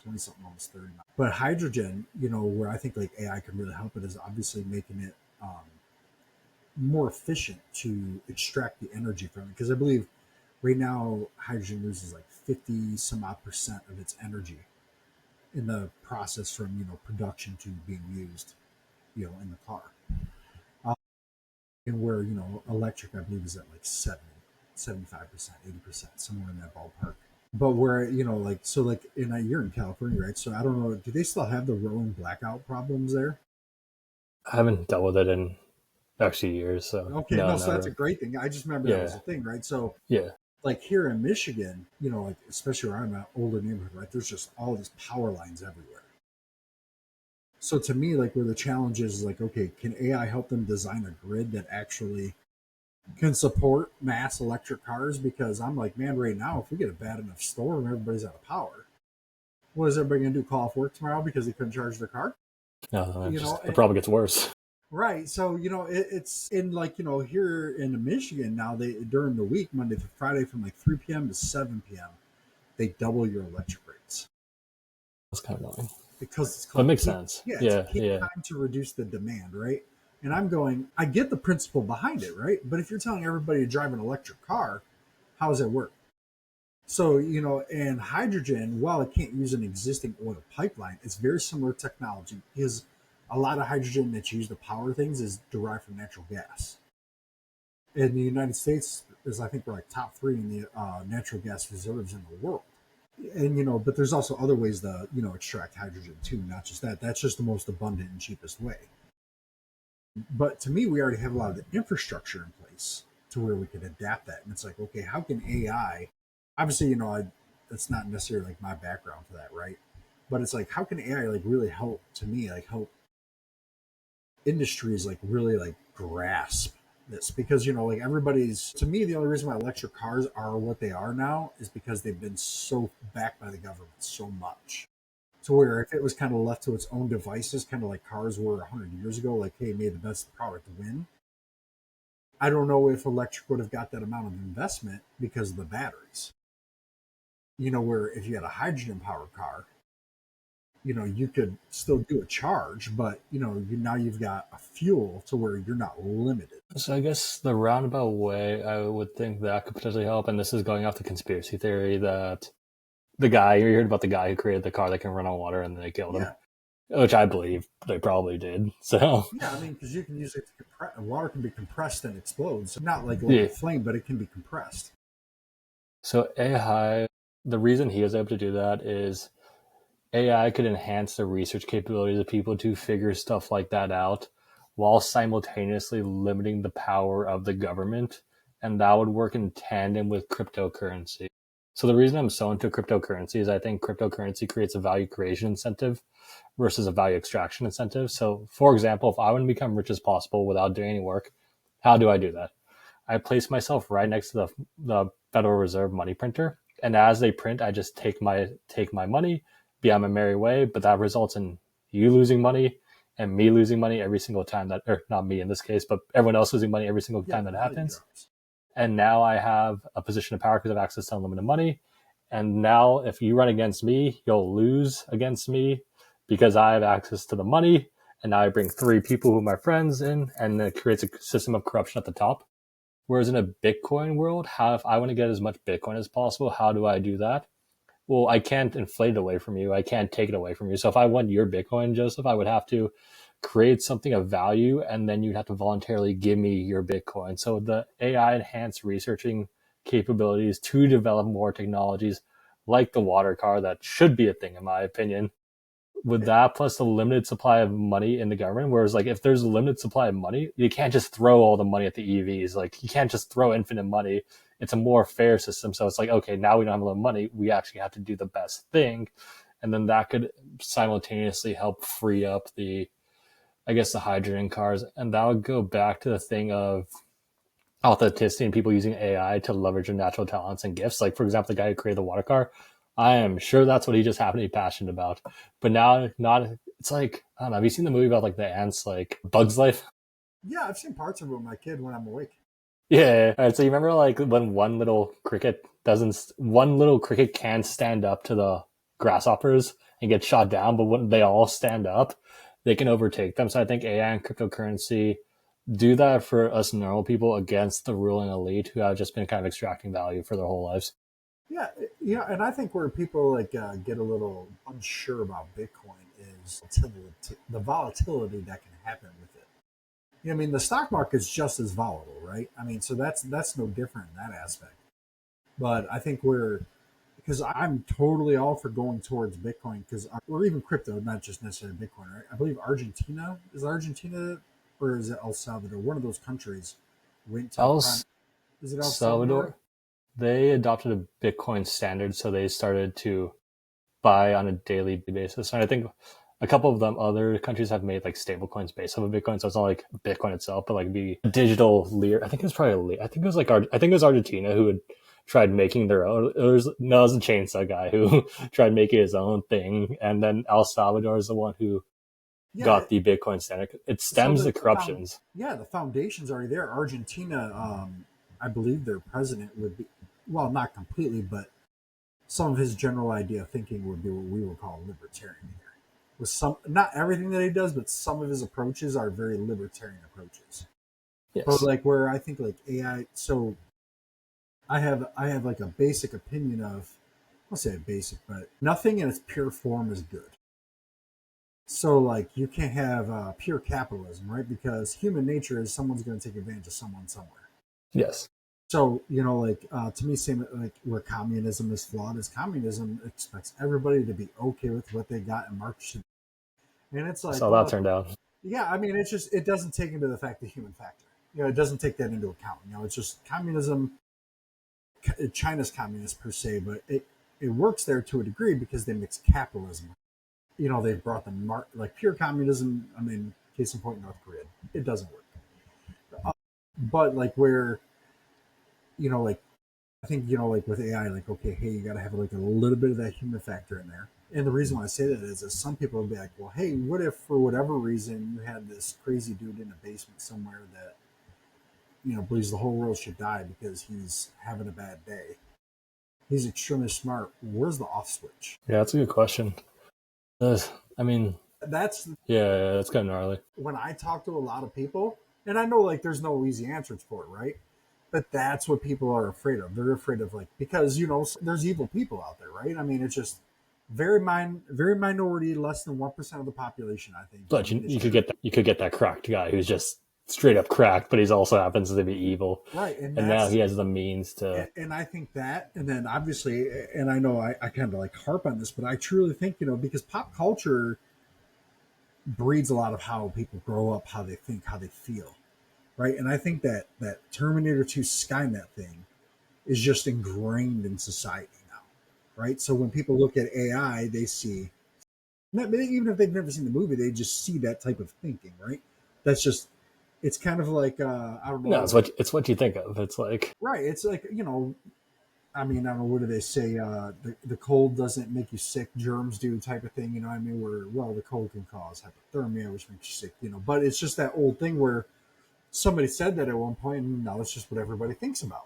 20 something, almost 30 miles. But hydrogen, where I think like AI can really help it is obviously making it more efficient to extract the energy from it. Because I believe right now hydrogen loses like 50 some odd percent of its energy in the process from production to being used in the car. And where electric I believe is at like 75%, 80%, somewhere in that ballpark. But where like so like you're in California, right? So I don't know, do they still have the rolling blackout problems there? I haven't dealt with it in actually years, so Okay, no, no, so that's a never. great thing. I just remember that was Yeah, a thing, right? So yeah. like here in Michigan, like especially where I'm at, older neighborhood, right? There's just all these power lines everywhere. So to me, like where the challenge is like, okay, can AI help them design a grid that actually can support mass electric cars? Because I'm like, man, right now, if we get a bad enough storm, everybody's out of power. What is everybody gonna do? Call off work tomorrow because they couldn't charge their car? No, You know, it probably gets worse. right? So it's in like here in Michigan now. They during the week, Monday through Friday, from like 3 p.m. to 7 p.m., they double your electric rates That's kind of annoying, because it's but it called makes peak. sense. Yeah, it's Yeah, peak yeah. time to reduce the demand, right? And I'm going, I get the principle behind it, right? But if you're telling everybody to drive an electric car, how does it work? So, and hydrogen, while it can't use an existing oil pipeline, it's very similar technology because a lot of hydrogen that's used to power things is derived from natural gas. In the United States, is I think we're like top three in the natural gas reserves in the world. And, but there's also other ways to, extract hydrogen too, not just that. That's just the most abundant and cheapest way. But to me, we already have a lot of the infrastructure in place to where we could adapt that. And it's like, okay, how can AI, obviously, that's not necessarily like my background for that, right? But it's like, how can AI like really help to me, like help industries like really like grasp this? Because, like everybody's, to me, the only reason why electric cars are what they are now is because they've been so backed by the government so much. To where if it was kind of left to its own devices, kind of like cars were 100 years ago, like, hey, may the best product win. I don't know if electric would have got that amount of investment because of the batteries. Where if you had a hydrogen powered car, you could still do a charge, but now you've got a fuel to where you're not limited. So I guess the roundabout way I would think that could potentially help, and this is going off the conspiracy theory that you heard about the guy who created the car that can run on water and then they killed him, Yeah, which I believe they probably did. So yeah. I mean, because you can use it to compress. Water can be compressed and explodes. So not like yeah. a flame, but it can be compressed. So AI, the reason he was able to do that is AI could enhance the research capabilities of people to figure stuff like that out while simultaneously limiting the power of the government. And that would work in tandem with cryptocurrency. So the reason I'm so into cryptocurrency is I think cryptocurrency creates a value creation incentive versus a value extraction incentive. So for example, if I want to become rich as possible without doing any work, how do I do that? I place myself right next to the Federal Reserve money printer, and as they print, I just take my money, be on my merry way. But that results in you losing money and me losing money every single time that, or not me in this case, but everyone else losing money every single Yeah, time the that value happens. drops. And now I have a position of power because I have access to unlimited money. And now, if you run against me, you'll lose against me because I have access to the money. And now I bring three people who are my friends in, and it creates a system of corruption at the top. Whereas in a Bitcoin world, how if I want to get as much Bitcoin as possible, how do I do that? Well, I can't inflate it away from you. I can't take it away from you. So if I want your Bitcoin, Joseph, I would have to create something of value, and then you'd have to voluntarily give me your Bitcoin. So the AI enhanced researching capabilities to develop more technologies like the water car that should be a thing, in my opinion, with that plus the limited supply of money in the government, whereas like if there's a limited supply of money, you can't just throw all the money at the EVs. Like you can't just throw infinite money. It's a more fair system. So it's like, okay, now we don't have a lot of money. We actually have to do the best thing. And then that could simultaneously help free up the, I guess, the hydrogen cars. And that would go back to the thing of authenticity and people using AI to leverage their natural talents and gifts. Like, for example, the guy who created the water car, I am sure that's what he just happened to be passionate about. But now, not, it's like, I don't know. Have you seen the movie about like the ants, like Bug's Life? Yeah, I've seen parts of it with my kid when I'm awake. Yeah. All right. So you remember like when one little cricket can stand up to the grasshoppers and get shot down, but when they all stand up, they can overtake them. So I think AI and cryptocurrency do that for us normal people against the ruling elite who have just been kind of extracting value for their whole lives. Yeah, yeah, and I think where people like get a little unsure about Bitcoin is the volatility that can happen with it. I mean, the stock market's just as volatile, right? I mean, so that's no different in that aspect. But I think we're because I'm totally all for going towards Bitcoin because or even crypto, not just necessarily Bitcoin. Right? I believe Argentina or is it El Salvador? One of those countries went to El prime. Is it El Salvador? Salvador, they adopted a Bitcoin standard, so they started to buy on a daily basis. And I think a couple of them other countries have made like stable coins based on Bitcoin. So it's not like Bitcoin itself, but like the digital lira. I think it was probably, I think it was like, I think it was Argentina who had tried making their own. It was a chainsaw guy who tried making his own thing. And then El Salvador is the one who Yeah. got the Bitcoin standard. It So stems the corruptions. yeah, the foundation's already there. Argentina, I believe their president would be, well, not completely, but some of his general idea of thinking would be what we would call libertarian here. With some, not everything that he does, but some of his approaches are very libertarian approaches. But Yes. like where I think like AI, so I have like a basic opinion of, I'll say a basic, but nothing in its pure form is good. So like you can't have pure capitalism, right? Because human nature is someone's going to take advantage of someone somewhere. Yes. So like to me, same like where communism is flawed is communism expects everybody to be okay with what they got and march to, and it's like, So that well, turned out. yeah, I mean, it's just it doesn't take into the fact the human factor. It doesn't take that into account. It's just communism. China's communist per se, but it works there to a degree because they mix capitalism. They've brought the like pure communism. I mean, case in point, North Korea, it doesn't work. But like where like I think like with AI, like okay, hey, you got to have like a little bit of that human factor in there. And the reason why I say that is that some people will be like, well, hey, what if for whatever reason you had this crazy dude in a basement somewhere that believes the whole world should die because he's having a bad day. He's extremely smart. Where's the off switch? Yeah, that's a good question. I mean, That's yeah, that's kind of gnarly. when I talk to a lot of people, and I know like there's no easy answers for it, right? But that's what people are afraid of. They're afraid of like because there's evil people out there, right? I mean, it's just very minority, less than 1% of the population. I think. I But mean, it's you could true, get that cracked guy who's just straight up cracked, but he's also happens to be evil, right? And and now that's he has the means to. and I think that, and then obviously, and I know I kind of like harp on this, but I truly think because pop culture breeds a lot of how people grow up, how they think, how they feel, right? And I think that Terminator 2 Skynet thing is just ingrained in society now, right? So when people look at AI, they see, even if they've never seen the movie, they just see that type of thinking, right? That's just, it's kind of like, I don't know, No, like, it's what you think of. It's like right. It's like, I mean, I don't know, what do they say? The cold doesn't make you sick, germs do type of thing, what I mean? Where, well, the cold can cause hypothermia, which makes you sick, but it's just that old thing where somebody said that at one point, and now it's just what everybody thinks about,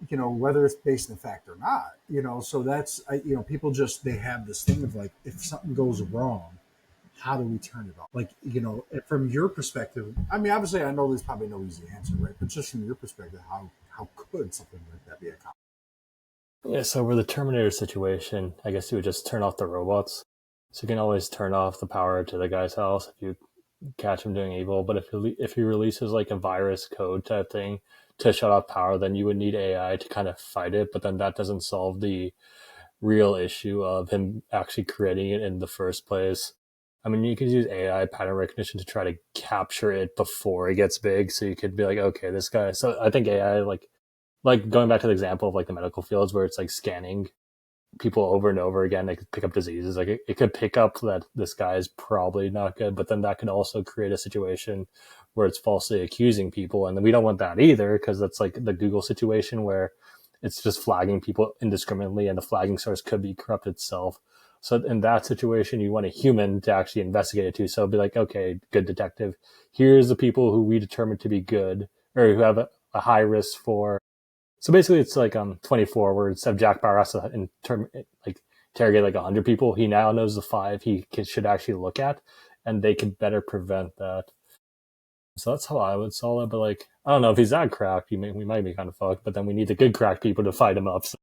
whether it's based in fact or not, so that's, people just, they have this thing of like, if something goes wrong, how do we turn it off? Like, from your perspective, I mean, obviously I know there's probably no easy answer, right? But just from your perspective, how could something like that be accomplished? yeah. So with the Terminator situation, I guess you would just turn off the robots. So you can always turn off the power to the guy's house if you catch him doing evil. But if he releases like a virus code type thing to shut off power, then you would need AI to kind of fight it. But then that doesn't solve real issue of him actually creating it in the first place. I mean, you could use AI pattern recognition to try to capture it before it gets big. So you could be like, okay, this guy. So I think AI, like going back to the example of like the medical fields where it's like scanning people over and over again, they could pick up diseases. Like it could pick up that this guy is probably not good, but then that could also create a situation where it's falsely accusing people. And we don't want that either, because that's like the Google situation where it's just flagging people indiscriminately and the flagging source could be corrupt itself. So in that situation, you want a human to actually investigate it too. So be like, okay, good detective, here's the people who we determined to be good or who have a high risk for. So basically, it's like 24, where instead of Jack Bauer has to like interrogate like 100 people, he now knows the 5 should actually look at, and they can better prevent that. So that's how I would solve it. But like, I don't know if he's that cracked. We might be kind of fucked. But then we need the good cracked people to fight him up. So,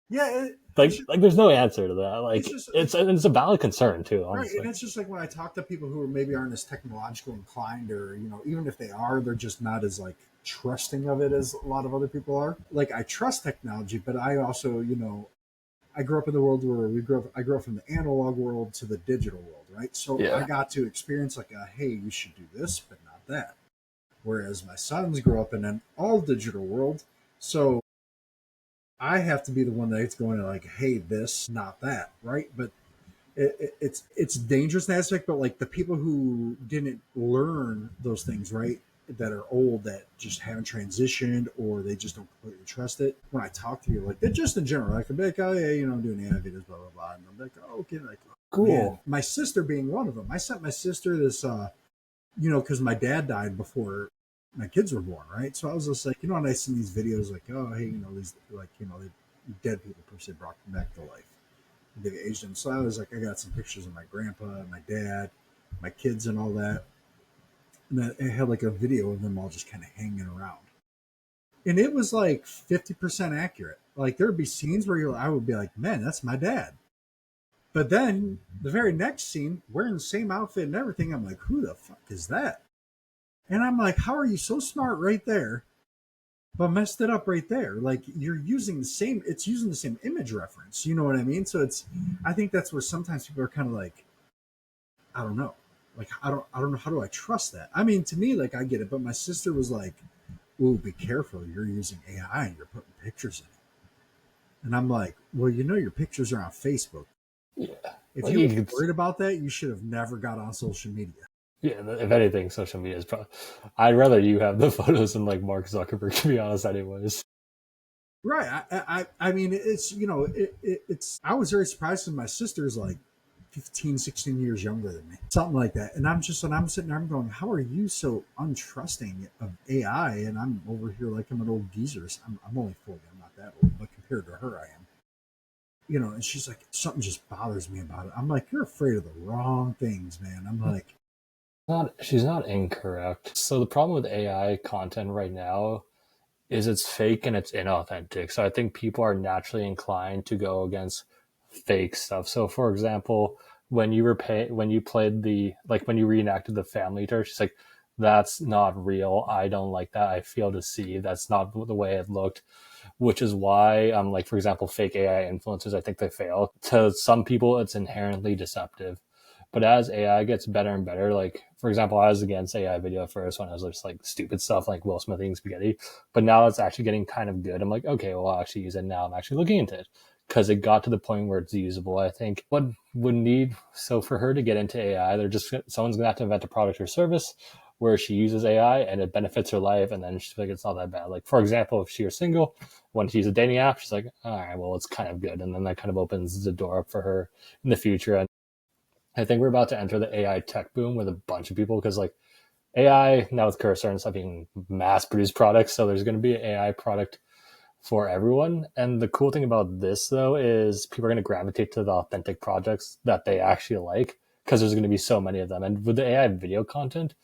Yeah, like, there's no answer to that. Like, it's just it's a valid concern too, right, honestly. and it's just like when I talk to people who maybe aren't as technological inclined, or even if they are, they're just not as like trusting of it as a lot of other people are. Like I trust technology, but I also, I grew up in the world where I grew up from the analog world to the digital world, right? So I Yeah. got to experience like hey, you should do this, but not that. Whereas my sons grew up in an all digital world, so I have to be the one that's going to like, hey, this, not that, right? But it's dangerous in that aspect, but like the people who didn't learn those things, right, that are old, that just haven't transitioned, or they just don't completely trust it. When I talk to you, like they're just in general, like I'm like, oh yeah, I'm doing AI videos, blah blah blah, and I'm like, oh okay, like man, Cool. my sister being one of them. I sent my sister this, because my dad died before my kids were born, right? So I was just like, and I see these videos like, oh hey, these like dead people per se brought back to life. They've aged them. So I was like, I got some pictures of my grandpa, my dad, my kids, and all that. And I had like a video of them all just kind of hanging around. And it was like 50% accurate. Like there would be scenes where I would be like, man, that's my dad. But then the very next scene, wearing the same outfit and everything, I'm like, who the fuck is that? And I'm like, how are you so smart right there, but messed it up right there? Like you're using it's using the same image reference. You know what I mean? So I think that's where sometimes people are kind of like, I don't know. Like I don't know, how do I trust that? I mean, to me, like I get it, but my sister was like, "Ooh, be careful! You're using AI and you're putting pictures in it." And I'm like, "Well, your pictures are on Facebook. Yeah. If Like you you were could, worried about that, you should have never got on social media." yeah. If anything, social media is probably. I'd rather you have the photos than like Mark Zuckerberg, to be honest. Anyways. Right. I mean, it's it's. I was very surprised because my sister's like 15, 16 years younger than me, something like that. And I'm sitting there, I'm going, how are you so untrusting of AI? And I'm over here like I'm an old geezer. I'm only 40. I'm not that old, but compared to her, I am. And she's like, something just bothers me about it. I'm like, you're afraid of the wrong things, man. I'm like, She's not incorrect. So the problem with AI content right now is it's fake and it's inauthentic. So I think people are naturally inclined to go against fake stuff. So for example, when you played when you reenacted the family church, it's like that's not real. I don't like that. I feel deceived. That's not the way it looked. Which is why like for example, fake AI influencers, I think they fail. To some people it's inherently deceptive. But as AI gets better and better, like for example, I was against AI video at first when I was just like stupid stuff like Will Smith eating spaghetti. But now it's actually getting kind of good. I'm like, okay, well I'll actually use it now. I'm actually looking into it because it got to the point where it's usable. I think what would need so for her to get into AI, someone's gonna have to invent a product or service where she uses AI and it benefits her life, and then she's like, it's not that bad. Like for example, if she was single, when she uses a dating app, she's like, all right, well it's kind of good, and then that kind of opens the door up for her in the future. And I think we're about to enter the AI tech boom with a bunch of people because like AI now with Cursor and stuff being mass produced products, so there's going to be an AI product for everyone. And the cool thing about this though is people are going to gravitate to the authentic projects that they actually like because there's going to be so many of them. And with the AI video content,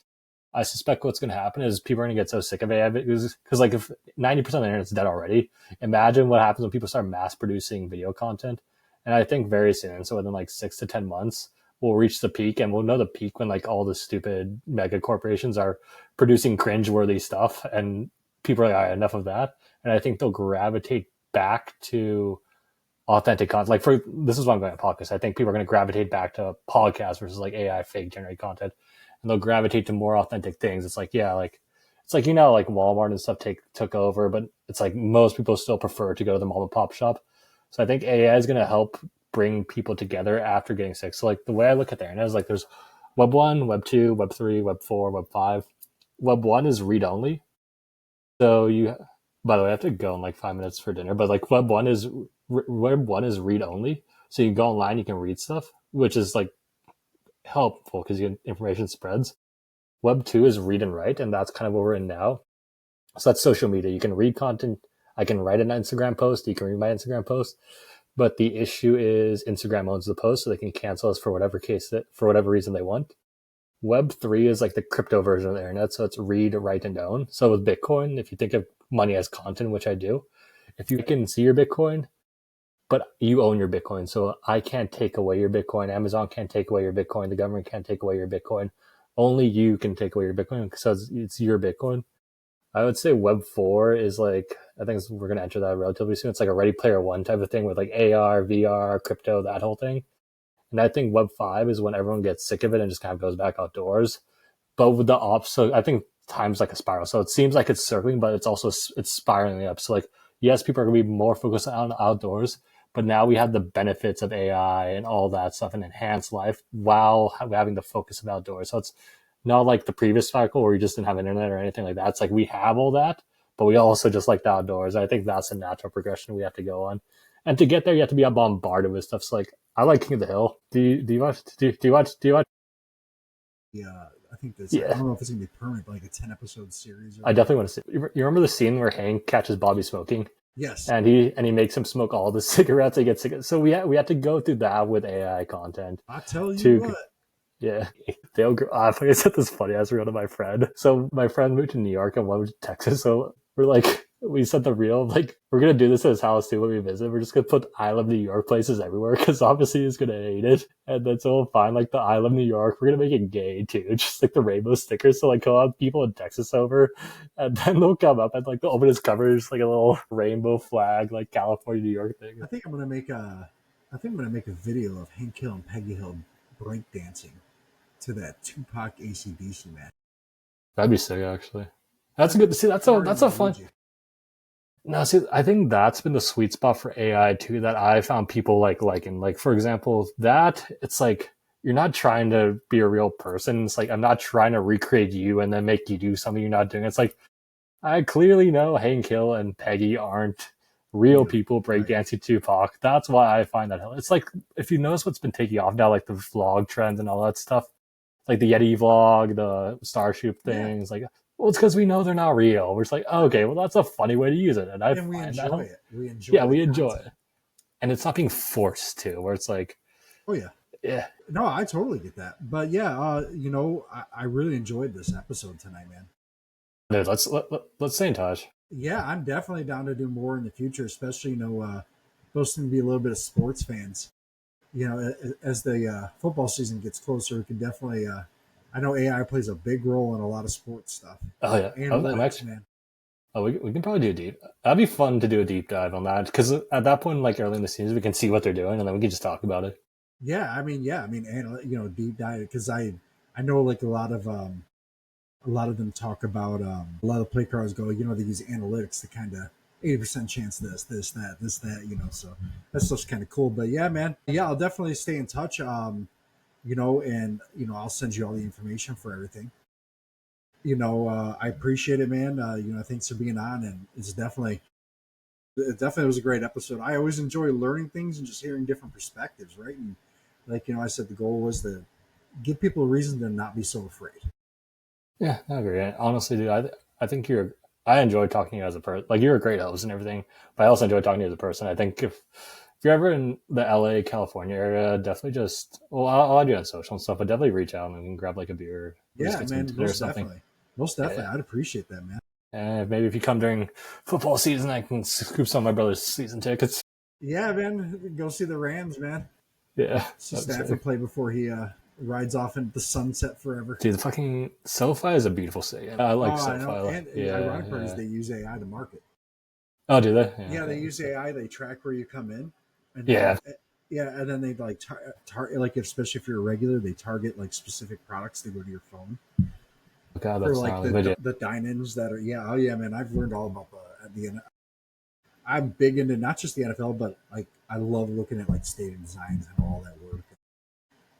I suspect what's going to happen is people are going to get so sick of AI videos because like if 90% of the internet's dead already, imagine what happens when people start mass producing video content. And I think very soon, so within like 6 to 10 months, we'll reach the peak, and we'll know the peak when like all the stupid mega corporations are producing cringeworthy stuff and people are like, all right, enough of that. And I think they'll gravitate back to authentic content. Like for this is why I'm going to podcast. I think people are going to gravitate back to podcasts versus like AI fake generated content, and they'll gravitate to more authentic things. It's like like it's like like Walmart and stuff took over, but it's like most people still prefer to go to the mom and pop shop. So I think AI is going to help bring people together after getting sick. So like the way I look at the internet is like there's Web 1, Web 2, Web 3, Web 4, Web 5. Web 1 is read only. So you, by the way, I have to go in like 5 minutes for dinner, but like Web 1 is read only. So you can go online, you can read stuff, which is like helpful because information spreads. Web 2 is read and write, and that's kind of what we're in now. So that's social media. You can read content. I can write an Instagram post. You can read my Instagram post. But the issue is Instagram owns the post, so they can cancel us for whatever reason they want. Web3 is like the crypto version of the internet, so it's read, write, and own. So with Bitcoin, if you think of money as content, which I do, if you can see your Bitcoin, but you own your Bitcoin, so I can't take away your Bitcoin. Amazon can't take away your Bitcoin. The government can't take away your Bitcoin. Only you can take away your Bitcoin because it's your Bitcoin. I would say Web 4 is like, I think we're going to enter that relatively soon. It's like a Ready Player One type of thing with like AR, VR, crypto, that whole thing. And I think Web 5 is when everyone gets sick of it and just kind of goes back outdoors. But with the ops, so I think time's like a spiral. So it seems like it's circling, but it's spiraling up. So like, yes, people are going to be more focused on outdoors, but now we have the benefits of AI and all that stuff and enhanced life while having the focus of outdoors. So it's not like the previous cycle where we just didn't have internet or anything like that. It's like we have all that, but we also just like the outdoors. I think that's a natural progression we have to go on. And to get there, you have to be bombarded with stuff. So like, I like King of the Hill. Do you watch? Do you watch? Yeah, I think that's. I Yeah, don't know if it's gonna be permanent, but like a 10 episode series. Or I definitely want to see. You remember the scene where Hank catches Bobby smoking, yes, and he makes him smoke all the cigarettes. He gets cigarettes. So we had to go through that with AI content I tell you to what. yeah. They'll go. I said this funny ass reel to my friend. So my friend moved to New York and one moved to Texas. So we're like, we sent the reel like we're gonna do this at his house too when we visit. We're just gonna put I love New York places everywhere because obviously he's gonna hate it. And then so we'll find like the I love New York. We're gonna make it gay too, just like the rainbow stickers. So like he'll have people in Texas over, and then they'll come up and like they'll open his covers like a little rainbow flag like California New York thing. I think I'm gonna make a. I think I'm gonna make a video of Hank Hill and Peggy Hill breakdancing to that Tupac AC/DC match. That'd be sick actually. That's a good. See, that's a fun. No, see, I think that's been the sweet spot for AI too. That I found people liking. Like for example, that it's like you're not trying to be a real person. It's like I'm not trying to recreate you and then make you do something you're not doing. It's like I clearly know Hank Hill and Peggy aren't real people breakdancing Tupac. That's why I find that it's like if you notice what's been taking off now, like the vlog trends and all that stuff, like the Yeti vlog, the Starship things, like well, it's because we know they're not real. We're just like, oh, okay, well, that's a funny way to use it, and And we find enjoy that it. We enjoy. yeah, the we enjoy content. it, and it's not being forced to, where it's like, Oh yeah. yeah, No, I totally get that. But yeah, I really enjoyed this episode tonight, man. dude, let's stay in touch. Yeah, I'm definitely down to do more in the future, especially boasting to be a little bit of sports fans. As the football season gets closer, we can definitely. I know AI plays a big role in a lot of sports stuff. Oh yeah, I'm Analytics, actually. man. Oh, we can probably do a deep. That'd be fun to do a deep dive on that because at that point, like early in the season, we can see what they're doing, and then we can just talk about it. Deep dive because I know like a lot of them talk about a lot of play cards go, they use analytics to kind of 80% chance this, that, this, that, so that's just kind of cool. But yeah, man, yeah, I'll definitely stay in touch. And I'll send you all the information for everything. I appreciate it, man. Thanks for being on, and it definitely was a great episode. I always enjoy learning things and just hearing different perspectives, right? And like I said, the goal was to give people a reason to not be so afraid. Yeah, I agree. And honestly, dude, I think I enjoy talking to you as a person. Like you're a great host and everything, but I also enjoy talking to you as a person. I think if you're ever in the LA, California area, definitely I'll add you on social and stuff, but definitely reach out and we can grab like a beer or just Yeah, get some man, dinner or something. Most definitely. Yeah. I'd appreciate that, man. And maybe if you come during football season, I can scoop some of my brother's season tickets. Yeah, man, go see the Rams, man. Yeah. See Stafford play before he rides off into the sunset forever. Dude, the fucking SoFi is a beautiful city. I like SoFi. I know. And the ironic part is they use AI to market. Oh, do they? Yeah, they use AI. They track where you come in. and then Yeah. yeah, and then they like target like especially if you're a regular, they target like specific products that go to your phone God, for that's like gnarly. But yeah, the dine-ins that are yeah, oh yeah, man, I've learned all about the I'm big into not just the NFL, but like I love looking at like stadium designs and all that work.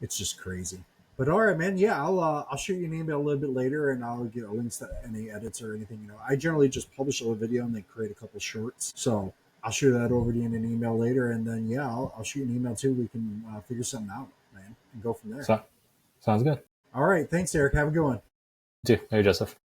It's just crazy. But all right, man. Yeah, I'll shoot you an email a little bit later, and I'll get links to any edits or anything. I generally just publish a little video and then create a couple shorts. So I'll shoot that over to you in an email later, and then yeah, I'll shoot an email too. We can figure something out, man, and go from there. so, sounds good. All right, thanks, Eric. Have a good one. You too. Hey, Joseph.